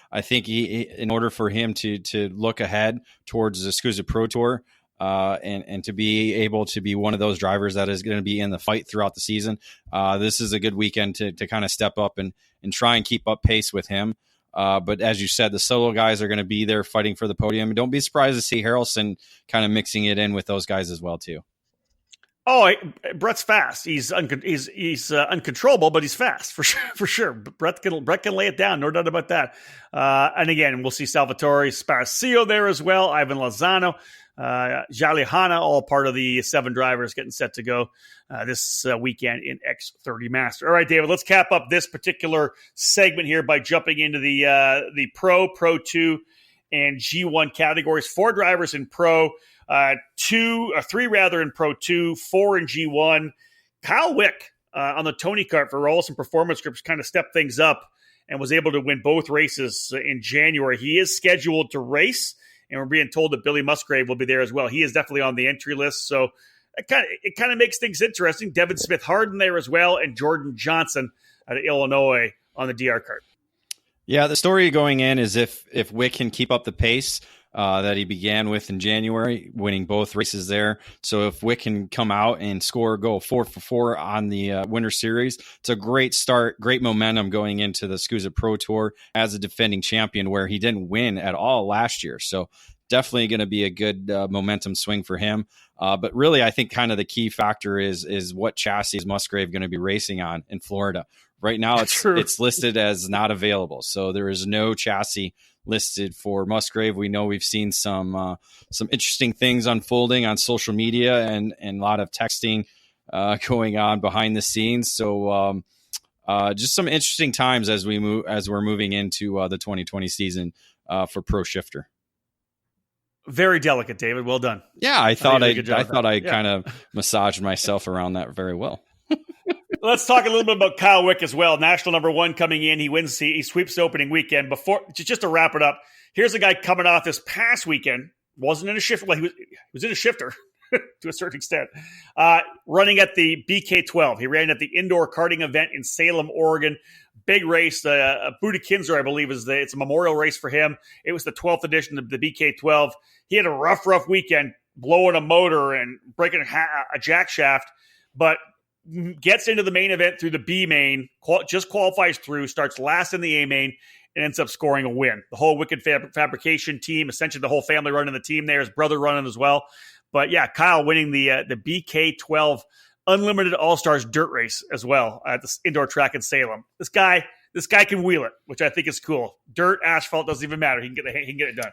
Speaker 2: I think in order for him to look ahead towards the SCUSA Pro Tour and to be able to be one of those drivers that is going to be in the fight throughout the season, this is a good weekend to kind of step up and try and keep up pace with him. But as you said, the solo guys are going to be there fighting for the podium. Don't be surprised to see Harrelson kind of mixing it in with those guys as well too.
Speaker 1: Oh, Brett's fast. He's uncontrollable, but he's fast for sure. Brett can lay it down, no doubt about that. And again, we'll see Salvatore Sparacillo there as well. Ivan Lozano, Jali Hanna, all part of the 7 drivers getting set to go this weekend in X30 Master. All right, David, let's cap up this particular segment here by jumping into the Pro, Pro 2, and G1 categories. 4 drivers in Pro. 3 rather in Pro 2, 4 in G1. Kyle Wick on the Tony Kart for Rollison Performance Groups kind of stepped things up and was able to win both races in January. He is scheduled to race, and we're being told that Billy Musgrave will be there as well. He is definitely on the entry list, so it kind of makes things interesting. Devin Smith Harden there as well, and Jordan Johnson out of Illinois on the DR kart.
Speaker 2: Yeah, the story going in is if Wick can keep up the pace that he began with in January, winning both races there. So if Wick can come out and go 4 for 4 on the Winter Series, it's a great start, great momentum going into the SCUSA Pro Tour as a defending champion where he didn't win at all last year. So definitely going to be a good momentum swing for him. But really, I think kind of the key factor is what chassis is Musgrave going to be racing on in Florida. Right now, it's listed as not available. So there is no chassis listed for Musgrave. We know we've seen some interesting things unfolding on social media and a lot of texting going on behind the scenes. So just some interesting times as we're moving into the 2020 season for Pro Shifter.
Speaker 1: Very delicate, David. Well done.
Speaker 2: Yeah, I thought I
Speaker 1: Yeah.
Speaker 2: kind of massaged myself around that very well.
Speaker 1: Let's talk a little bit about Kyle Wick as well. National number 1 coming in. He sweeps the opening weekend. Just to wrap it up, here's a guy coming off this past weekend. Wasn't in a shifter. Well, he was in a shifter to a certain extent. Running at the BK12. He ran at the indoor karting event in Salem, Oregon. Big race. Buda Kinzer, I believe, it's a memorial race for him. It was the 12th edition of the BK12. He had a rough weekend, blowing a motor and breaking a jack shaft, but gets into the main event through the B main, just qualifies through, starts last in the A main, and ends up scoring a win. The whole Wicked Fabrication team, essentially the whole family running the team there, his brother running as well. But yeah, Kyle winning the BK12 Unlimited All-Stars dirt race as well at the indoor track in Salem. This guy can wheel it, which I think is cool. Dirt, asphalt, doesn't even matter. He can get it done.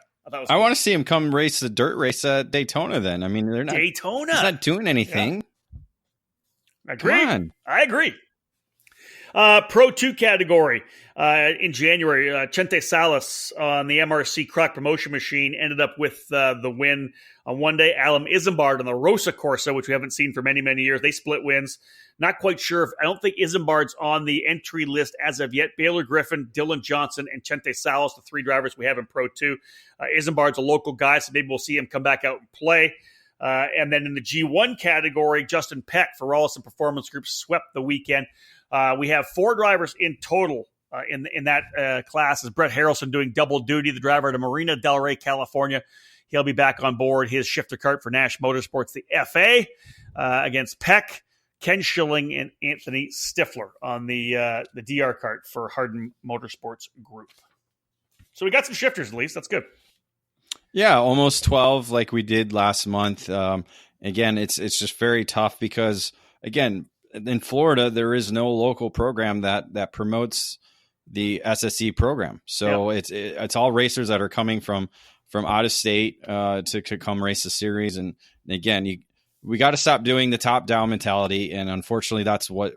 Speaker 1: I
Speaker 2: want to see him come race the dirt race at Daytona then. I mean, Daytona. He's not doing anything.
Speaker 1: Yeah. I agree. Pro 2 category in January. Chente Salas on the MRC Croc promotion machine ended up with the win on one day. Alan Isambard on the Rosa Corsa, which we haven't seen for many, many years. They split wins. Not quite sure. I don't think Isambard's on the entry list as of yet. Baylor Griffin, Dylan Johnson, and Chente Salas, the 3 drivers we have in Pro 2. Isambard's a local guy, so maybe we'll see him come back out and play. And then in the G1 category, Justin Peck for Rollison Performance Group swept the weekend. We have 4 drivers in total in that class. Is Brett Harrelson doing double duty, the driver to Marina Del Rey, California. He'll be back on board his shifter kart for Nash Motorsports, the FA, against Peck, Ken Schilling, and Anthony Stifler on the DR kart for Hardin Motorsports Group. So we got some shifters at least. That's good.
Speaker 2: Yeah, almost 12 like we did last month. Again, it's just very tough because, again, in Florida, there is no local program that promotes the SSE program. So it's all racers that are coming from out of state to come race the series. And again, we got to stop doing the top down mentality. And unfortunately, that's what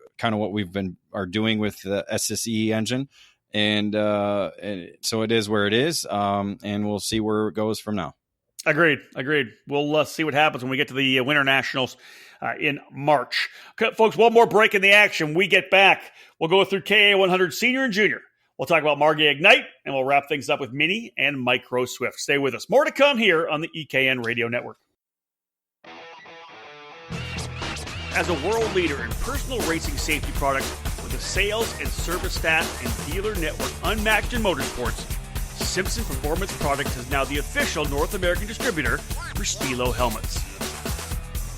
Speaker 2: we've are doing with the SSE engine. And so it is where it is. And we'll see where it goes from now.
Speaker 1: Agreed. We'll see what happens when we get to the Winter Nationals in March. Okay, folks, one more break in the action. We get back. We'll go through KA 100 Senior and Junior. We'll talk about Margay Ignite, and we'll wrap things up with Mini and Micro Swift. Stay with us. More to come here on the EKN Radio Network. As a world leader in personal racing safety products with a sales and service staff and dealer network unmatched in motorsports, Simpson Performance Products is now the official North American distributor for Stilo helmets.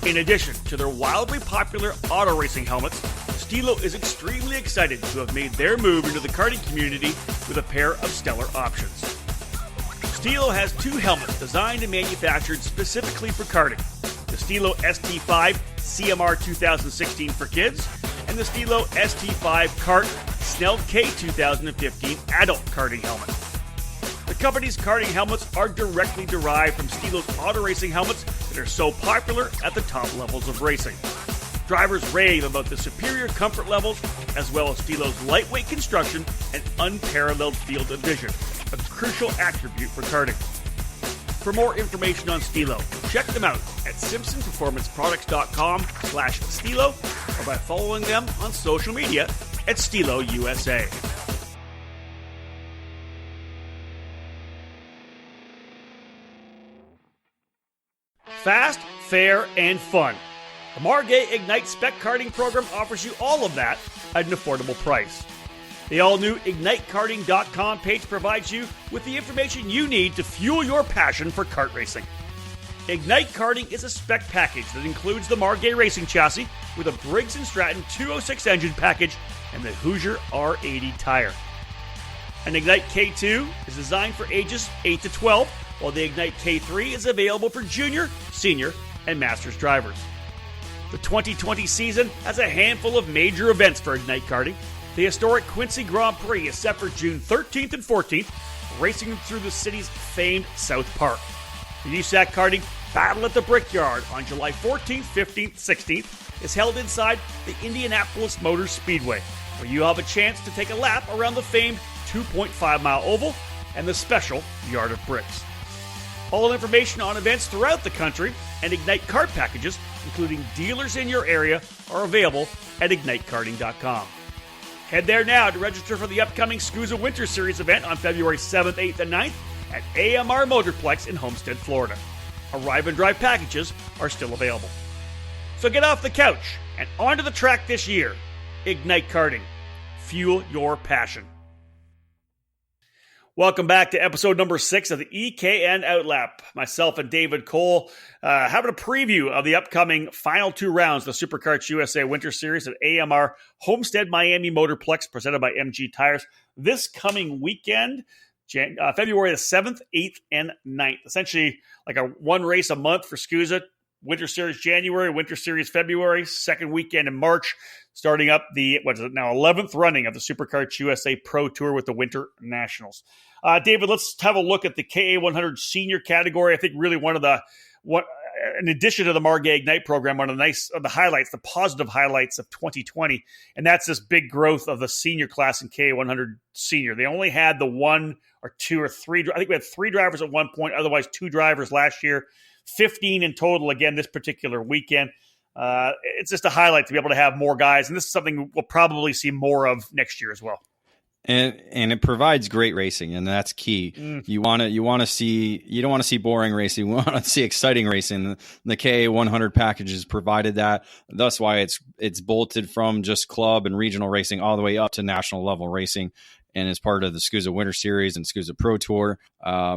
Speaker 1: In addition to their wildly popular auto racing helmets, Stilo is extremely excited to have made their move into the karting community with a pair of stellar options. Stilo has two helmets designed and manufactured specifically for karting: the Stilo ST5 CMR 2016 for kids and the Stilo ST5 Kart Snell K 2015 adult karting helmet. The company's karting helmets are directly derived from Stilo's auto racing helmets that are so popular at the top levels of racing. Drivers rave about the superior comfort levels, as well as Stilo's lightweight construction and unparalleled field of vision, a crucial attribute for karting. For more information on Stilo, check them out at simpsonperformanceproducts.com/Stilo or by following them on social media at Stilo USA. Fast, fair, and fun. The Margay Ignite Spec Karting program offers you all of that at an affordable price. The all-new IgniteKarting.com page provides you with the information you need to fuel your passion for kart racing. Ignite Karting is a spec package that includes the Margay racing chassis with a Briggs & Stratton 206 engine package and the Hoosier R80 tire. An Ignite K2 is designed for ages 8 to 12, while the Ignite K3 is available for junior, senior, and masters drivers. The 2020 season has a handful of major events for Ignite Karting. The historic Quincy Grand Prix is set for June 13th and 14th, racing through the city's famed South Park. The USAC Karting Battle at the Brickyard on July 14th, 15th, 16th is held inside the Indianapolis Motor Speedway, where you have a chance to take a lap around the famed 2.5-mile oval and the special Yard of Bricks. All information on events throughout the country and Ignite Kart packages, including dealers in your area, are available at IgniteKarting.com. Head there now to register for the upcoming SCUSA Winter Series event on February 7th, 8th, and 9th at AMR Motorplex in Homestead, Florida. Arrive and drive packages are still available. So get off the couch and onto the track this year. Ignite Karting. Fuel your passion. Welcome back to episode number 6 of the EKN OutLap. Myself and David Cole having a preview of the upcoming final 2 rounds, the Superkarts USA Winter Series at AMR Homestead Miami Motorplex, presented by MG Tires, this coming weekend, February the 7th, 8th, and 9th. Essentially like a one race a month for SCUSA. Winter Series January, Winter Series February, second weekend in March, starting up the, 11th running of the Superkarts USA Pro Tour with the Winter Nationals. David, let's have a look at the KA 100 senior category. I think really in addition to the Margay Ignite program, one of the highlights, the positive highlights of 2020, and that's this big growth of the senior class in KA 100 senior. They only had the 1 or 2 or 3, I think we had 3 drivers at one point, otherwise 2 drivers last year, 15 in total again this particular weekend. It's just a highlight to be able to have more guys, and this is something we'll probably see more of next year as well.
Speaker 2: And it provides great racing, and that's key. You don't want to see boring racing. You want to see exciting racing. The KA 100 packages provided that. That's why it's bolted from just club and regional racing all the way up to national level racing, and is part of the SCUSA Winter Series and SCUSA Pro Tour.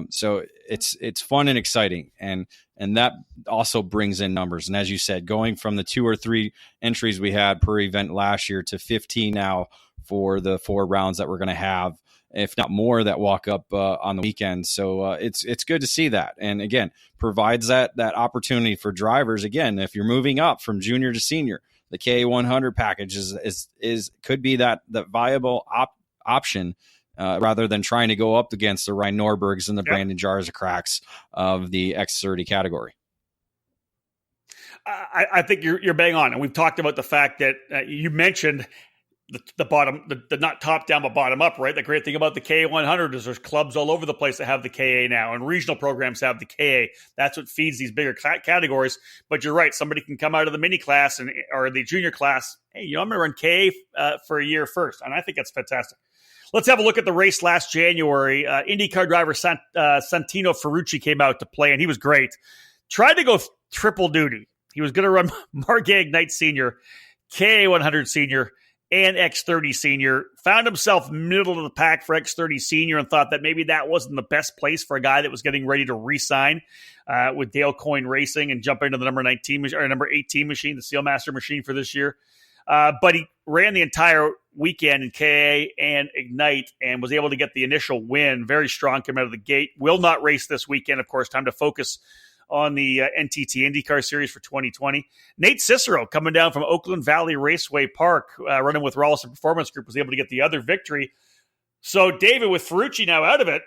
Speaker 2: So it's fun and exciting, and that also brings in numbers. And as you said, going from the 2 or 3 entries we had per event last year to 15 now for the 4 rounds that we're going to have if not more, that walk up on the weekend. So it's good to see that. And again, provides that opportunity for drivers. Again, if you're moving up from junior to senior, the K100 package is could be that viable option rather than trying to go up against the Ryan Norbergs and the Brandon Jars of Cracks of the X30 category.
Speaker 1: I think you're bang on, and we've talked about the fact that you mentioned the bottom, the not top down but bottom up, right? The great thing about the K100 is there's clubs all over the place that have the KA now, and regional programs have the KA. That's what feeds these bigger categories. But you're right, somebody can come out of the mini class or the junior class. Hey, I'm going to run KA for a year first, and I think that's fantastic. Let's have a look at the race last January. IndyCar driver Santino Ferrucci came out to play, and he was great. Tried to go triple duty. He was going to run Margay Ignite Senior, KA100 Senior, and X30 Senior. Found himself middle of the pack for X30 Senior and thought that maybe that wasn't the best place for a guy that was getting ready to re-sign with Dale Coyne Racing and jump into the number 18 machine, the Sealmaster machine for this year. But he ran the entire weekend in KA and Ignite and was able to get the initial win. Very strong coming out of the gate. Will not race this weekend, of course. Time to focus on the NTT IndyCar Series for 2020. Nate Cicero, coming down from Oakland Valley Raceway Park, running with Rawlson Performance Group, was able to get the other victory. So, David, with Ferrucci now out of it,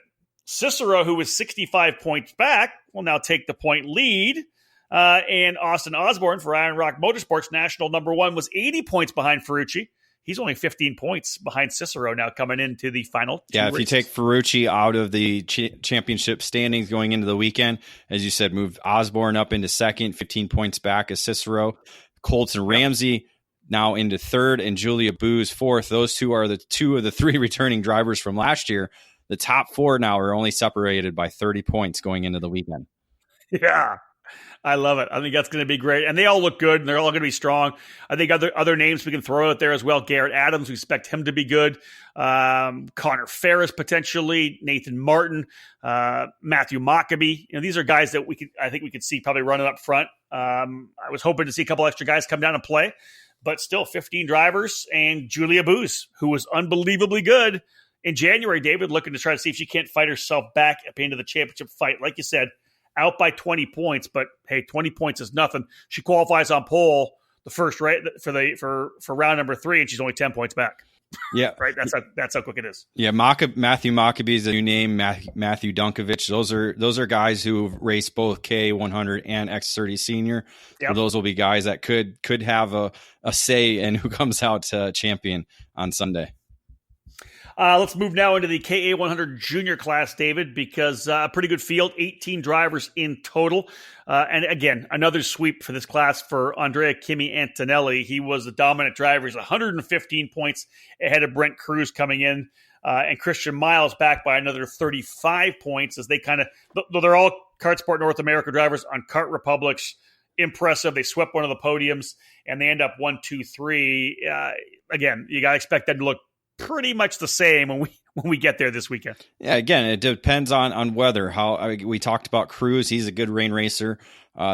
Speaker 1: Cicero, who was 65 points back, will now take the point lead. And Austin Osborne for Iron Rock Motorsports, national number 1, was 80 points behind Ferrucci. He's only 15 points behind Cicero now coming into the final.
Speaker 2: Yeah, if you take Ferrucci out of the championship standings going into the weekend, as you said, moved Osborne up into second, 15 points back as Cicero. Colton Ramsey now into third, and Julia Booz fourth. Those two are the two of the three returning drivers from last year. The top four now are only separated by 30 points going into the weekend.
Speaker 1: Yeah. I love it. I think that's going to be great. And they all look good, and they're all going to be strong. I think other names we can throw out there as well. Garrett Adams, we expect him to be good. Connor Ferris, potentially. Nathan Martin. Matthew Mockabee. These are guys that I think we could see probably running up front. I was hoping to see a couple extra guys come down and play, but still 15 drivers. And Julia Booz, who was unbelievably good in January, David, looking to try to see if she can't fight herself back up into the championship fight. Like you said, out by 20 points, but hey, 20 points is nothing. She qualifies on pole the first for round number 3, and she's only 10 points back.
Speaker 2: Yeah,
Speaker 1: right. That's how quick it is.
Speaker 2: Yeah, Matthew Mockabee is a new name. Matthew Dunkovich. Those are guys who race both K100 and X30 Senior. Yep. So those will be guys that could have a say in who comes out champion on Sunday.
Speaker 1: Let's move now into the KA100 junior class, David, because a pretty good field, 18 drivers in total. And again, another sweep for this class for Andrea Kimi Antonelli. He was the dominant driver. He's 115 points ahead of Brent Cruz coming in. And Christian Miles back by another 35 points as they they're all Kart Sport North America drivers on Kart Republics. Impressive. They swept one of the podiums and they end up 1, 2, 3. Again, you got to expect them to look pretty much the same when we get there this weekend. Yeah,
Speaker 2: again, it depends on weather. We talked about Cruz. He's a good rain racer,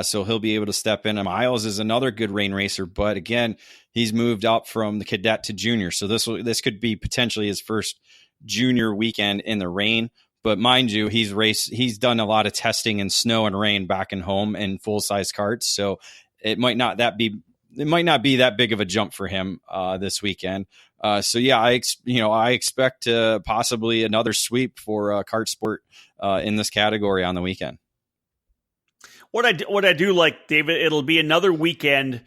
Speaker 2: so he'll be able to step in. And Miles is another good rain racer, but again, he's moved up from the cadet to junior. So this could be potentially his first junior weekend in the rain. But mind you, he's done a lot of testing in snow and rain back and home in full size karts. So it might not be that big of a jump for him this weekend. So yeah, I expect possibly another sweep for Kart Sport in this category on the weekend.
Speaker 1: What I do like, David, it'll be another weekend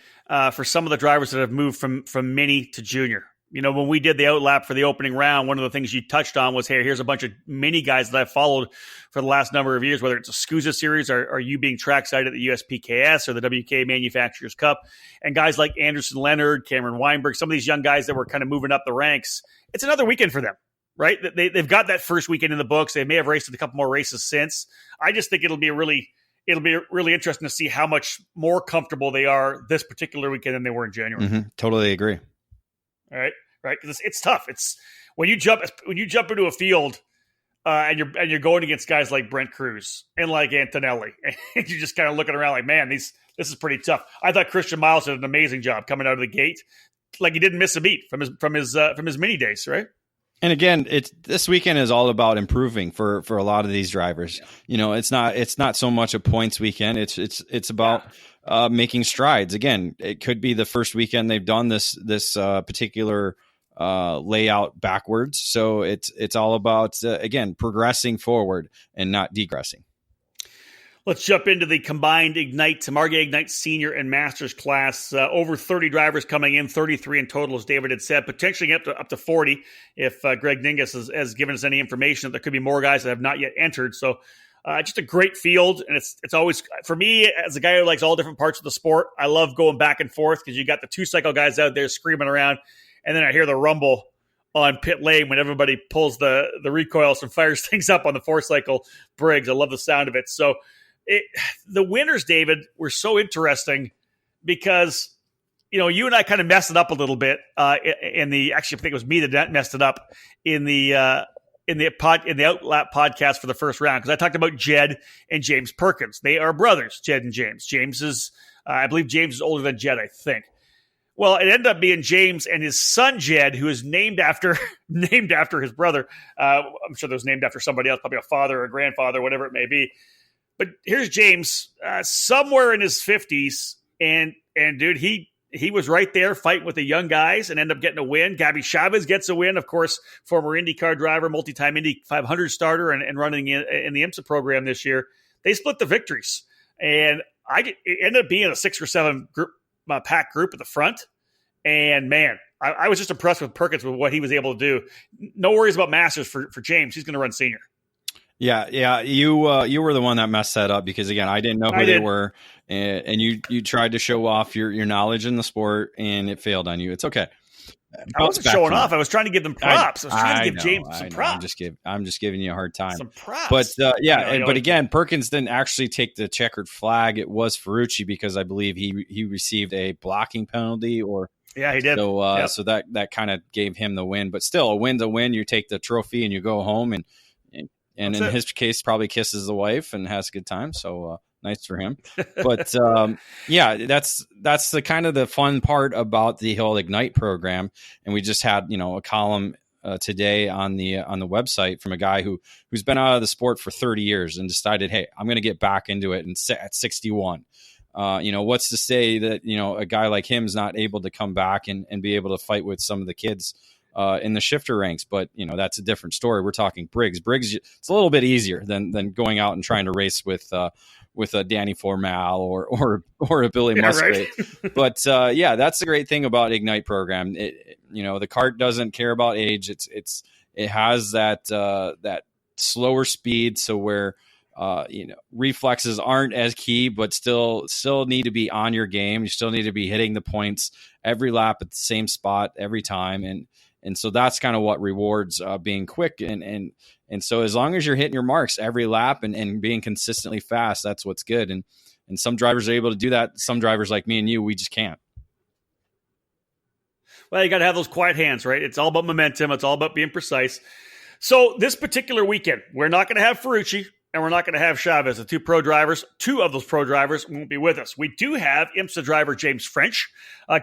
Speaker 1: for some of the drivers that have moved from mini to junior. When we did the outlap for the opening round, one of the things you touched on was, hey, here's a bunch of mini guys that I've followed for the last number of years, whether it's a SCUSA series or you being trackside at the USPKS or the WK Manufacturers Cup, and guys like Anderson Leonard, Cameron Weinberg, some of these young guys that were kind of moving up the ranks. It's another weekend for them, right? They've got that first weekend in the books. They may have raced a couple more races since. I just think it'll be really interesting to see how much more comfortable they are this particular weekend than they were in January.
Speaker 2: Mm-hmm. Totally agree.
Speaker 1: All right. Right, because it's tough. It's when you jump into a field and you're going against guys like Brent Cruz and like Antonelli, and you're just kind of looking around like, man, this is pretty tough. I thought Christian Miles did an amazing job coming out of the gate, like he didn't miss a beat from his mini days, right?
Speaker 2: And again, this weekend is all about improving for a lot of these drivers. Yeah. It's not so much a points weekend. It's about making strides. Again, it could be the first weekend they've done this particular layout backwards. So it's all about again progressing forward and not degressing.
Speaker 1: Let's jump into the combined Ignite, Margay Ignite Senior and Masters class. Over 30 drivers coming in, 33 in total, as David had said, potentially up to 40 if Greg Dingus has given us any information that there could be more guys that have not yet entered. So just a great field, and it's always, for me, as a guy who likes all different parts of the sport, I love going back and forth because you got the two-cycle guys out there screaming around, and then I hear the rumble on pit lane when everybody pulls the recoils and fires things up on the four-cycle Briggs. I love the sound of it. So the winners, David, were so interesting because, you and I kind of messed it up a little bit actually, I think it was me that messed it up in the OutLap podcast for the first round, because I talked about Jed and James Perkins. They are brothers, Jed and James. I believe James is older than Jed, I think. Well, it ended up being James and his son Jed, who is named after his brother. I'm sure that was named after somebody else, probably a father or a grandfather, whatever it may be. But here's James, somewhere in his 50s, and dude, he was right there fighting with the young guys and ended up getting a win. Gabby Chavez gets a win, of course, former IndyCar driver, multi-time Indy 500 starter, and running in the IMSA program this year. They split the victories, and it ended up being a 6 or 7 pack group at the front. And man, I was just impressed with Perkins with what he was able to do. No worries about Masters for James. He's going to run senior.
Speaker 2: Yeah. You were the one that messed that up because, again, I didn't know who they were, and you tried to show off your knowledge in the sport, and it failed on you. It's okay.
Speaker 1: I wasn't showing off. I was trying to give them props. I was trying to give James some props.
Speaker 2: I'm just giving you a hard time.
Speaker 1: Some props.
Speaker 2: But but again, Perkins didn't actually take the checkered flag. It was Ferrucci because I believe he received a blocking penalty or.
Speaker 1: Yeah, he did.
Speaker 2: So so that kind of gave him the win. But still, a win's a win. You take the trophy and you go home, and in his case, probably kisses the wife and has a good time. So nice for him. But that's the kind of the fun part about the whole Ignite program. And we just had a column today on the website from a guy who's been out of the sport for 30 years and decided, hey, I'm going to get back into it and at 61. What's to say that, a guy like him is not able to come back and be able to fight with some of the kids in the shifter ranks, but that's a different story. We're talking Briggs. It's a little bit easier than going out and trying to race with a Danny Formal or a Billy Musgrave. Right. But that's the great thing about Ignite program. The kart doesn't care about age. It has that slower speed, so where reflexes aren't as key, but still need to be on your game. You still need to be hitting the points every lap at the same spot every time, and so that's kind of what rewards being quick. And so as long as you're hitting your marks every lap and being consistently fast, that's what's good. And some drivers are able to do that. Some drivers like me and you, we just can't.
Speaker 1: Well, you got to have those quiet hands, right? It's all about momentum. It's all about being precise. So this particular weekend, we're not going to have Ferrucci and we're not going to have Chavez, the two pro drivers. Two of those pro drivers won't be with us. We do have IMSA driver James French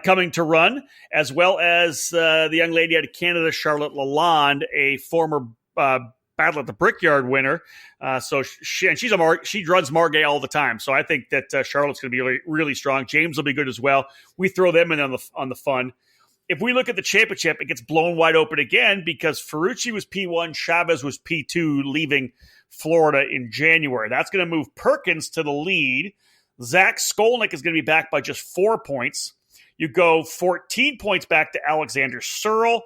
Speaker 1: coming to run, as well as the young lady out of Canada, Charlotte Lalonde, a former Battle at the Brickyard winner. So she runs Margay all the time. So I think that Charlotte's going to be really, really strong. James will be good as well. We throw them in on the fun. If we look at the championship, it gets blown wide open again because Ferrucci was P1, Chavez was P2, leaving Florida in January. That's going to move Perkins to the lead. Zach Skolnick is going to be back by just 4 points. You go 14 points back to Alexander Searle,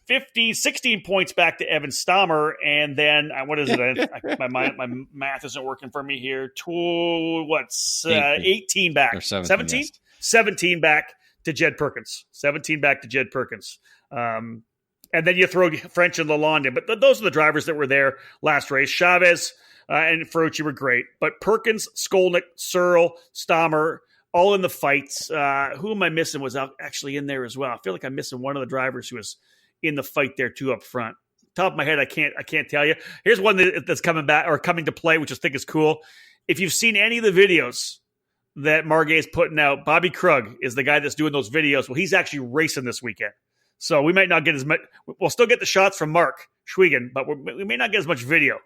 Speaker 1: 16 points back to Evan Stammer, and then what is it? My math isn't working for me here. 18 back. 17? Yes. 17 back to Jed Perkins. 17 back to Jed Perkins. And then you throw French and Lalonde in. But those are the drivers that were there last race. Chavez and Ferrucci were great. But Perkins, Skolnick, Searle, Stammer, all in the fights. Who am I missing was actually in there as well. I feel like I'm missing one of the drivers who was in the fight there too up front. Top of my head, I can't tell you. Here's one that's coming back or coming to play, which I think is cool. If you've seen any of the videos that Margay is putting out, Bobby Krug is the guy that's doing those videos. Well, he's actually racing this weekend. So we might not get as much. We'll still get the shots from Mark Schwiegen, but we may not get as much video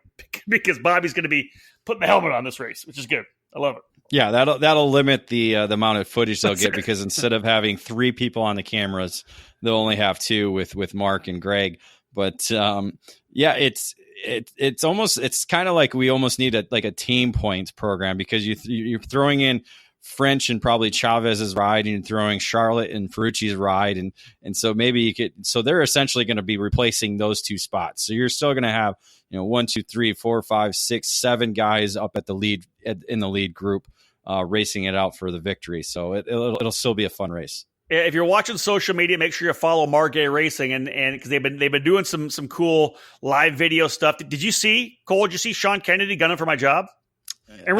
Speaker 1: because Bobby's going to be putting the helmet on this race, which is good. I love it.
Speaker 2: Yeah, that'll limit the amount of footage they'll get because instead of having 3 people on the cameras, they'll only have 2 with Mark and Greg. But yeah, it's almost, it's kind of like we almost need a team points program because you're throwing in French and probably Chavez's ride, and you're throwing Charlotte and Ferrucci's ride, and so maybe you could. So they're essentially going to be replacing those 2 spots. So you're still going to have 1, 2, 3, 4, 5, 6, 7 guys up at the lead in the lead group racing it out for the victory. So it'll still be a fun race.
Speaker 1: If you're watching social media, make sure you follow Margay Racing, and because they've been doing some cool live video stuff. Did you see, Cole? Did you see Sean Kennedy gunning for my job? And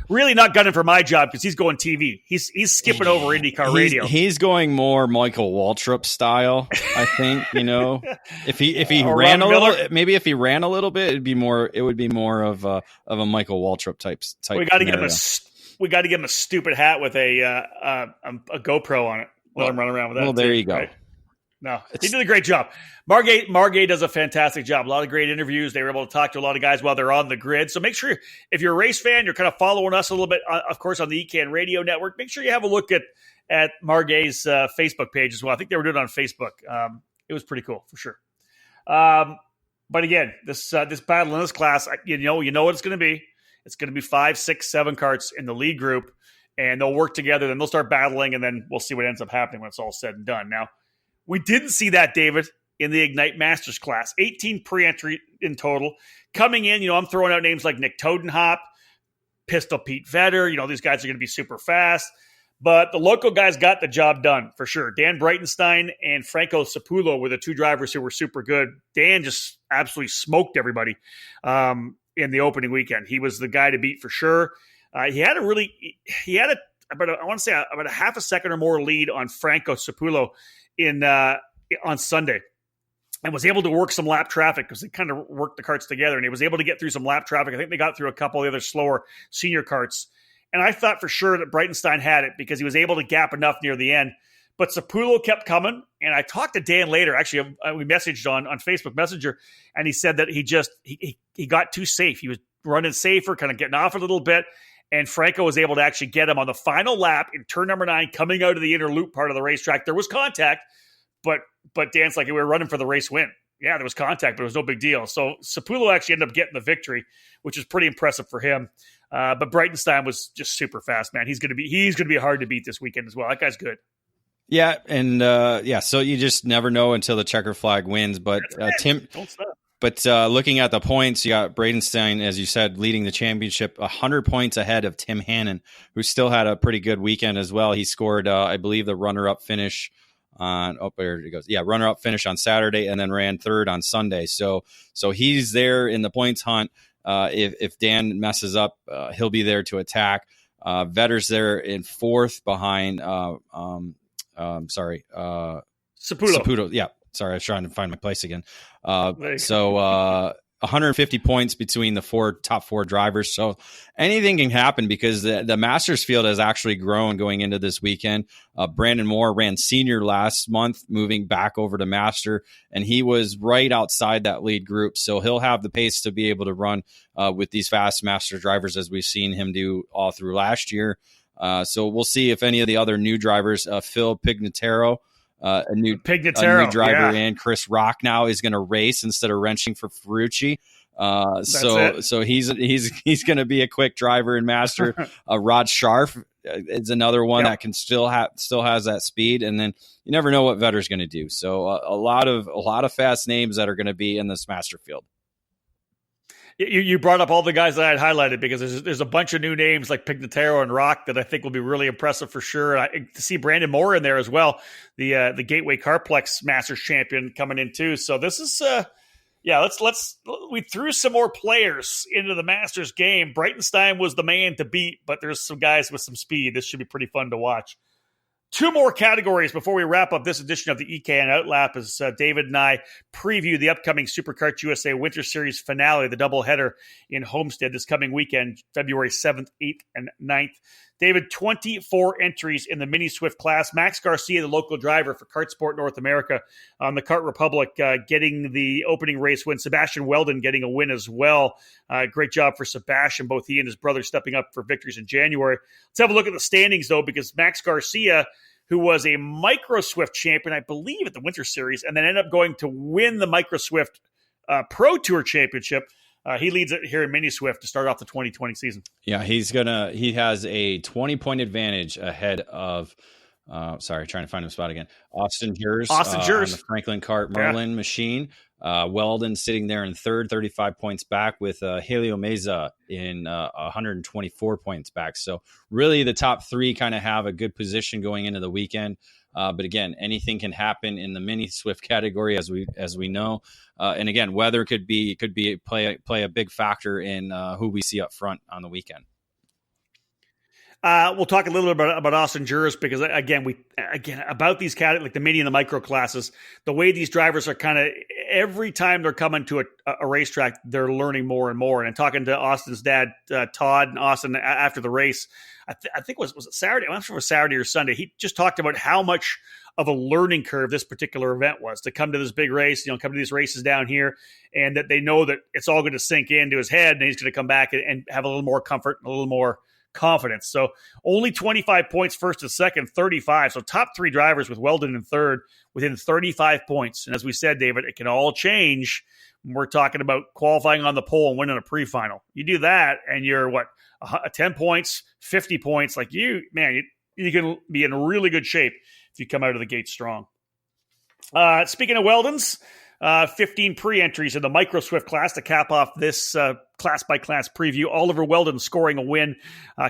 Speaker 1: really not gunning for my job because he's going TV. He's skipping over IndyCar radio.
Speaker 2: He's going more Michael Waltrip style, I think. If he ran a little, maybe if he ran a little bit, it would be more of a Michael Waltrip type.
Speaker 1: We got to get him a stupid hat with a GoPro on it. Let him run around with that.
Speaker 2: Well, there you go.
Speaker 1: Right? No, he did a great job. Margay does a fantastic job. A lot of great interviews. They were able to talk to a lot of guys while they're on the grid. So make sure, if you're a race fan, you're kind of following us a little bit, of course, on the EKN Radio Network. Make sure you have a look at Margay's Facebook page as well. I think they were doing it on Facebook. It was pretty cool, for sure. But again, this battle in this class, you know what it's going to be. It's going to be 5, 6, 7 karts in the lead group, and they'll work together. Then they'll start battling, and then we'll see what ends up happening when it's all said and done. Now, we didn't see that, David, in the Ignite Masters class. 18 pre-entry in total. Coming in, I'm throwing out names like Nick Todenhop, Pistol Pete Vedder. These guys are going to be super fast. But the local guys got the job done, for sure. Dan Breitenstein and Franco Sapulo were the 2 drivers who were super good. Dan just absolutely smoked everybody in the opening weekend. He was the guy to beat for sure. He had about a half a second or more lead on Franco Sapulo on Sunday, and was able to work some lap traffic because they kind of worked the karts together, and he was able to get through some lap traffic. I think they got through a couple of the other slower senior karts, and I thought for sure that Breitenstein had it because he was able to gap enough near the end. But Sapulo kept coming, and I talked to Dan later. Actually, we messaged on Facebook Messenger, and he said that he got too safe. He was running safer, kind of getting off a little bit, and Franco was able to actually get him on the final lap in turn number 9, coming out of the inner loop part of the racetrack. There was contact, but Dan's like, we were running for the race win. Yeah, there was contact, but it was no big deal. So Sapulo actually ended up getting the victory, which is pretty impressive for him. But Breitenstein was just super fast, man. He's going to be hard to beat this weekend as well. That guy's good.
Speaker 2: Yeah, and so you just never know until the checker flag wins. But Tim,
Speaker 1: don't stop.
Speaker 2: But looking at the points, you got Breitenstein, as you said, leading the championship, 100 points ahead of Tim Hannon, who still had a pretty good weekend as well. He scored, I believe, the runner-up finish on there it goes. Yeah, runner-up finish on Saturday, and then ran 3rd on Sunday. So he's there in the points hunt. If Dan messes up, he'll be there to attack. Vetter's there in 4th behind. Saputo. Yeah. Sorry, I was trying to find my place again. 150 points between the top four drivers. So anything can happen because the Masters field has actually grown going into this weekend. Brandon Moore ran senior last month, moving back over to Master, and he was right outside that lead group. So he'll have the pace to be able to run with these fast Master drivers as we've seen him do all through last year. So we'll see if any of the other new drivers, Phil Pignataro, a new driver, and Chris Rock now is going to race instead of wrenching for Ferrucci. So he's going to be a quick driver in Master. Rod Scharf is another one that can still has that speed, and then you never know what Vetter's going to do. So a lot of fast names that are going to be in this Master field.
Speaker 1: You brought up all the guys that I had highlighted because there's a bunch of new names like Pignataro and Rock that I think will be really impressive for sure. To see Brandon Moore in there as well, the Gateway Carplex Masters champion coming in too. So this is we threw some more players into the Masters game. Breitenstein was the man to beat, but there's some guys with some speed. This should be pretty fun to watch. Two more categories before we wrap up this edition of the EKN OutLap as David and I preview the upcoming Superkarts USA Winter Series finale, the doubleheader in Homestead this coming weekend, February 7th, 8th, and 9th. David, 24 entries in the Mini Swift class. Max Garcia, the local driver for Kart Sport North America on the Kart Republic, getting the opening race win. Sebastian Weldon getting a win as well. Great job for Sebastian, both he and his brother stepping up for victories in January. Let's have a look at the standings, though, because Max Garcia, who was a Micro Swift champion, I believe, at the Winter Series, and then ended up going to win the Micro Swift Pro Tour Championship. He leads it here in Mini Swift to start off the 2020 season.
Speaker 2: Yeah, he has a 20-point advantage ahead of, trying to find him spot again, Austin Jers. On the Franklin Kart Merlin machine. Weldon sitting there in third, 35 points back, with Helio Meza in 124 points back. So really the top three kind of have a good position going into the weekend. But again, anything can happen in the Mini Swift category, as we know. And again, weather could play a big factor in who we see up front on the weekend.
Speaker 1: We'll talk a little bit about Austin Jers, because again about these like the mini and the micro classes, the way these drivers are kind of every time they're coming to a racetrack, they're learning more and more. And talking to Austin's dad, Todd, and Austin after the race, I think was it Saturday? I'm not sure if it was Saturday or Sunday. He just talked about how much of a learning curve this particular event was to come to this big race, come to these races down here, and that they know that it's all going to sink into his head, and he's going to come back and have a little more comfort and a little more confidence. So only 25 points first and second, 35. So top three drivers with Weldon in third within 35 points. And as we said, David, it can all change when we're talking about qualifying on the pole and winning a pre-final. You do that and you're 10 points, 50 points. Like you can be in really good shape if you come out of the gate strong. Speaking of Weldon's, 15 pre-entries in the Micro Swift class to cap off this class-by-class preview. Oliver Weldon scoring a win.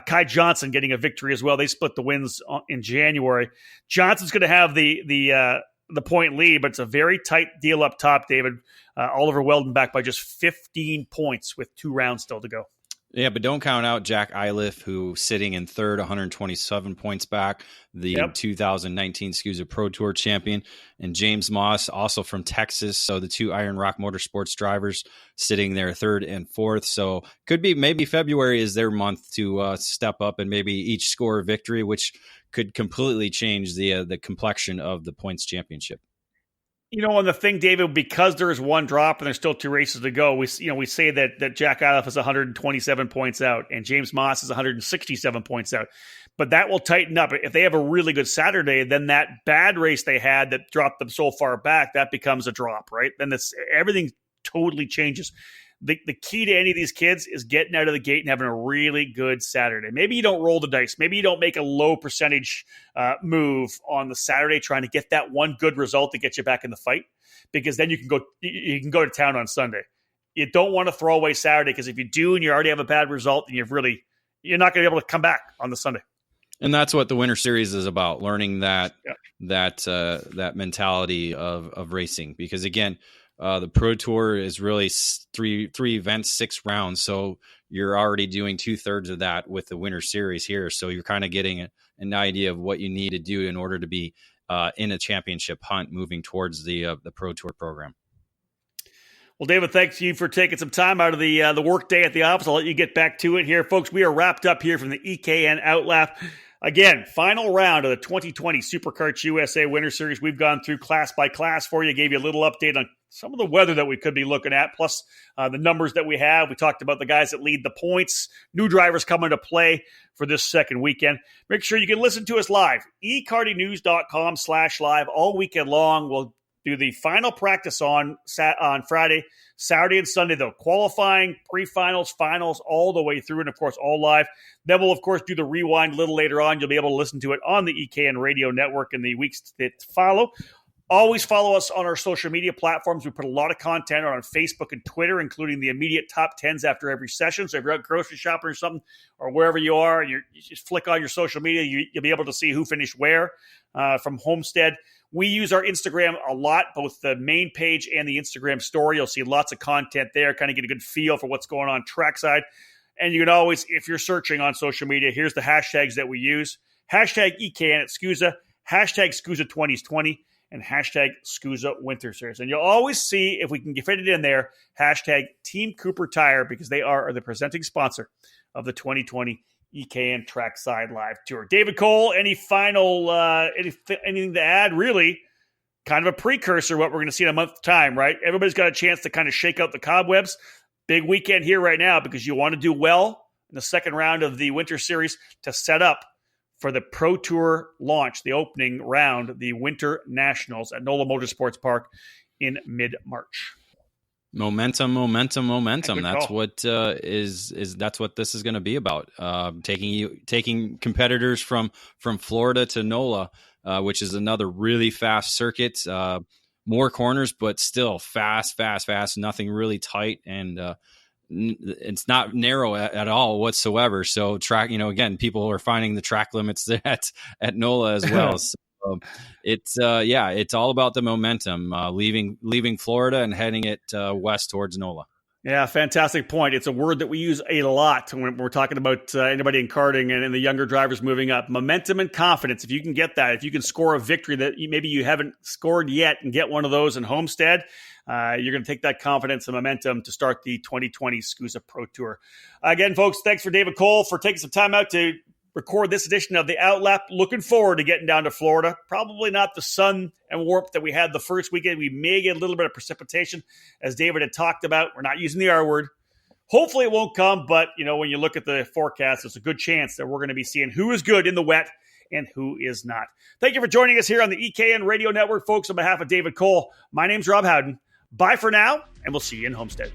Speaker 1: Kai Johnson getting a victory as well. They split the wins in January. Johnson's going to have the point lead, but it's a very tight deal up top, David. Oliver Weldon back by just 15 points with 2 rounds still to go.
Speaker 2: Yeah, but don't count out Jack Iliff, who's sitting in third, 127 points back, the 2019 SCUSA Pro Tour champion, and James Moss, also from Texas. So the 2 Iron Rock Motorsports drivers sitting there third and fourth. So could be maybe February is their month to step up and maybe each score a victory, which could completely change the complexion of the points championship.
Speaker 1: And the thing, David, because there's one drop and there's still 2 races to go, we say that Jack Iliff is 127 points out and James Moss is 167 points out. But that will tighten up. If they have a really good Saturday, then that bad race they had that dropped them so far back, that becomes a drop, right? Then everything totally changes. The key to any of these kids is getting out of the gate and having a really good Saturday. Maybe you don't roll the dice. Maybe you don't make a low percentage move on the Saturday trying to get that one good result to get you back in the fight, because then you can go to town on Sunday. You don't want to throw away Saturday, because if you do and you already have a bad result, then you're not going to be able to come back on the Sunday.
Speaker 2: And that's what the Winter Series is about, learning that mentality of racing, because again, the Pro Tour is really three events, 6 rounds. So you're already doing 2/3 of that with the Winter Series here. So you're kind of getting an idea of what you need to do in order to be in a championship hunt moving towards the Pro Tour program.
Speaker 1: Well, David, thanks you for taking some time out of the work day at the office. I'll let you get back to it here. Folks, we are wrapped up here from the EKN OutLap. Again, final round of the 2020 Superkarts USA Winter Series. We've gone through class by class for you, gave you a little update on some of the weather that we could be looking at, plus the numbers that we have. We talked about the guys that lead the points, new drivers coming to play for this second weekend. Make sure you can listen to us live, ekartingnews.com/live all weekend long. We'll do the final practice on Friday, Saturday, and Sunday, though. Qualifying, pre-finals, finals, all the way through, and, of course, all live. Then we'll, of course, do the rewind a little later on. You'll be able to listen to it on the EKN Radio Network in the weeks that follow. Always follow us on our social media platforms. We put a lot of content on Facebook and Twitter, including the immediate top 10s after every session. So if you're out grocery shopping or something, or wherever you are, and you just flick on your social media, you'll be able to see who finished where from Homestead. We use our Instagram a lot, both the main page and the Instagram story. You'll see lots of content there, kind of get a good feel for what's going on trackside. And you can always, if you're searching on social media, here's the hashtags that we use. Hashtag EKN at SCUSA, hashtag SCUSA 2020 and hashtag SCUSA Winter Series. And you'll always see, if we can fit it in there, hashtag Team Cooper Tire, because they are the presenting sponsor of the 2020 EKN Trackside Live Tour. David Cole, any final anything to add? Really, kind of a precursor of what we're going to see in a month's time, right? Everybody's got a chance to kind of shake out the cobwebs. Big weekend here right now, because you want to do well in the second round of the Winter Series to set up for the Pro Tour launch, the opening round, the Winter Nationals at NOLA Motorsports Park in mid-March.
Speaker 2: Momentum. That's what that's what this is going to be about. Taking competitors from Florida to NOLA, which is another really fast circuit. More corners, but still fast. Nothing really tight, and it's not narrow at all whatsoever. So track, again, people are finding the track limits at NOLA as well. So it's all about the momentum, leaving Florida and heading it west towards NOLA.
Speaker 1: Yeah, fantastic point. It's a word that we use a lot when we're talking about anybody in karting and the younger drivers moving up. Momentum and confidence. If you can get that, if you can score a victory that maybe you haven't scored yet and get one of those in Homestead, you're going to take that confidence and momentum to start the 2020 SCUSA Pro Tour. Again, folks, thanks for David Cole for taking some time out to record this edition of the OutLap. Looking forward to getting down to Florida. Probably not the sun and warmth that we had the first weekend. We may get a little bit of precipitation, as David had talked about. We're not using the R word. Hopefully it won't come, but when you look at the forecast, there's a good chance that we're going to be seeing who is good in the wet and who is not. Thank you for joining us here on the EKN Radio Network, folks. On behalf of David Cole, my name's Rob Howden. Bye for now, and we'll see you in Homestead.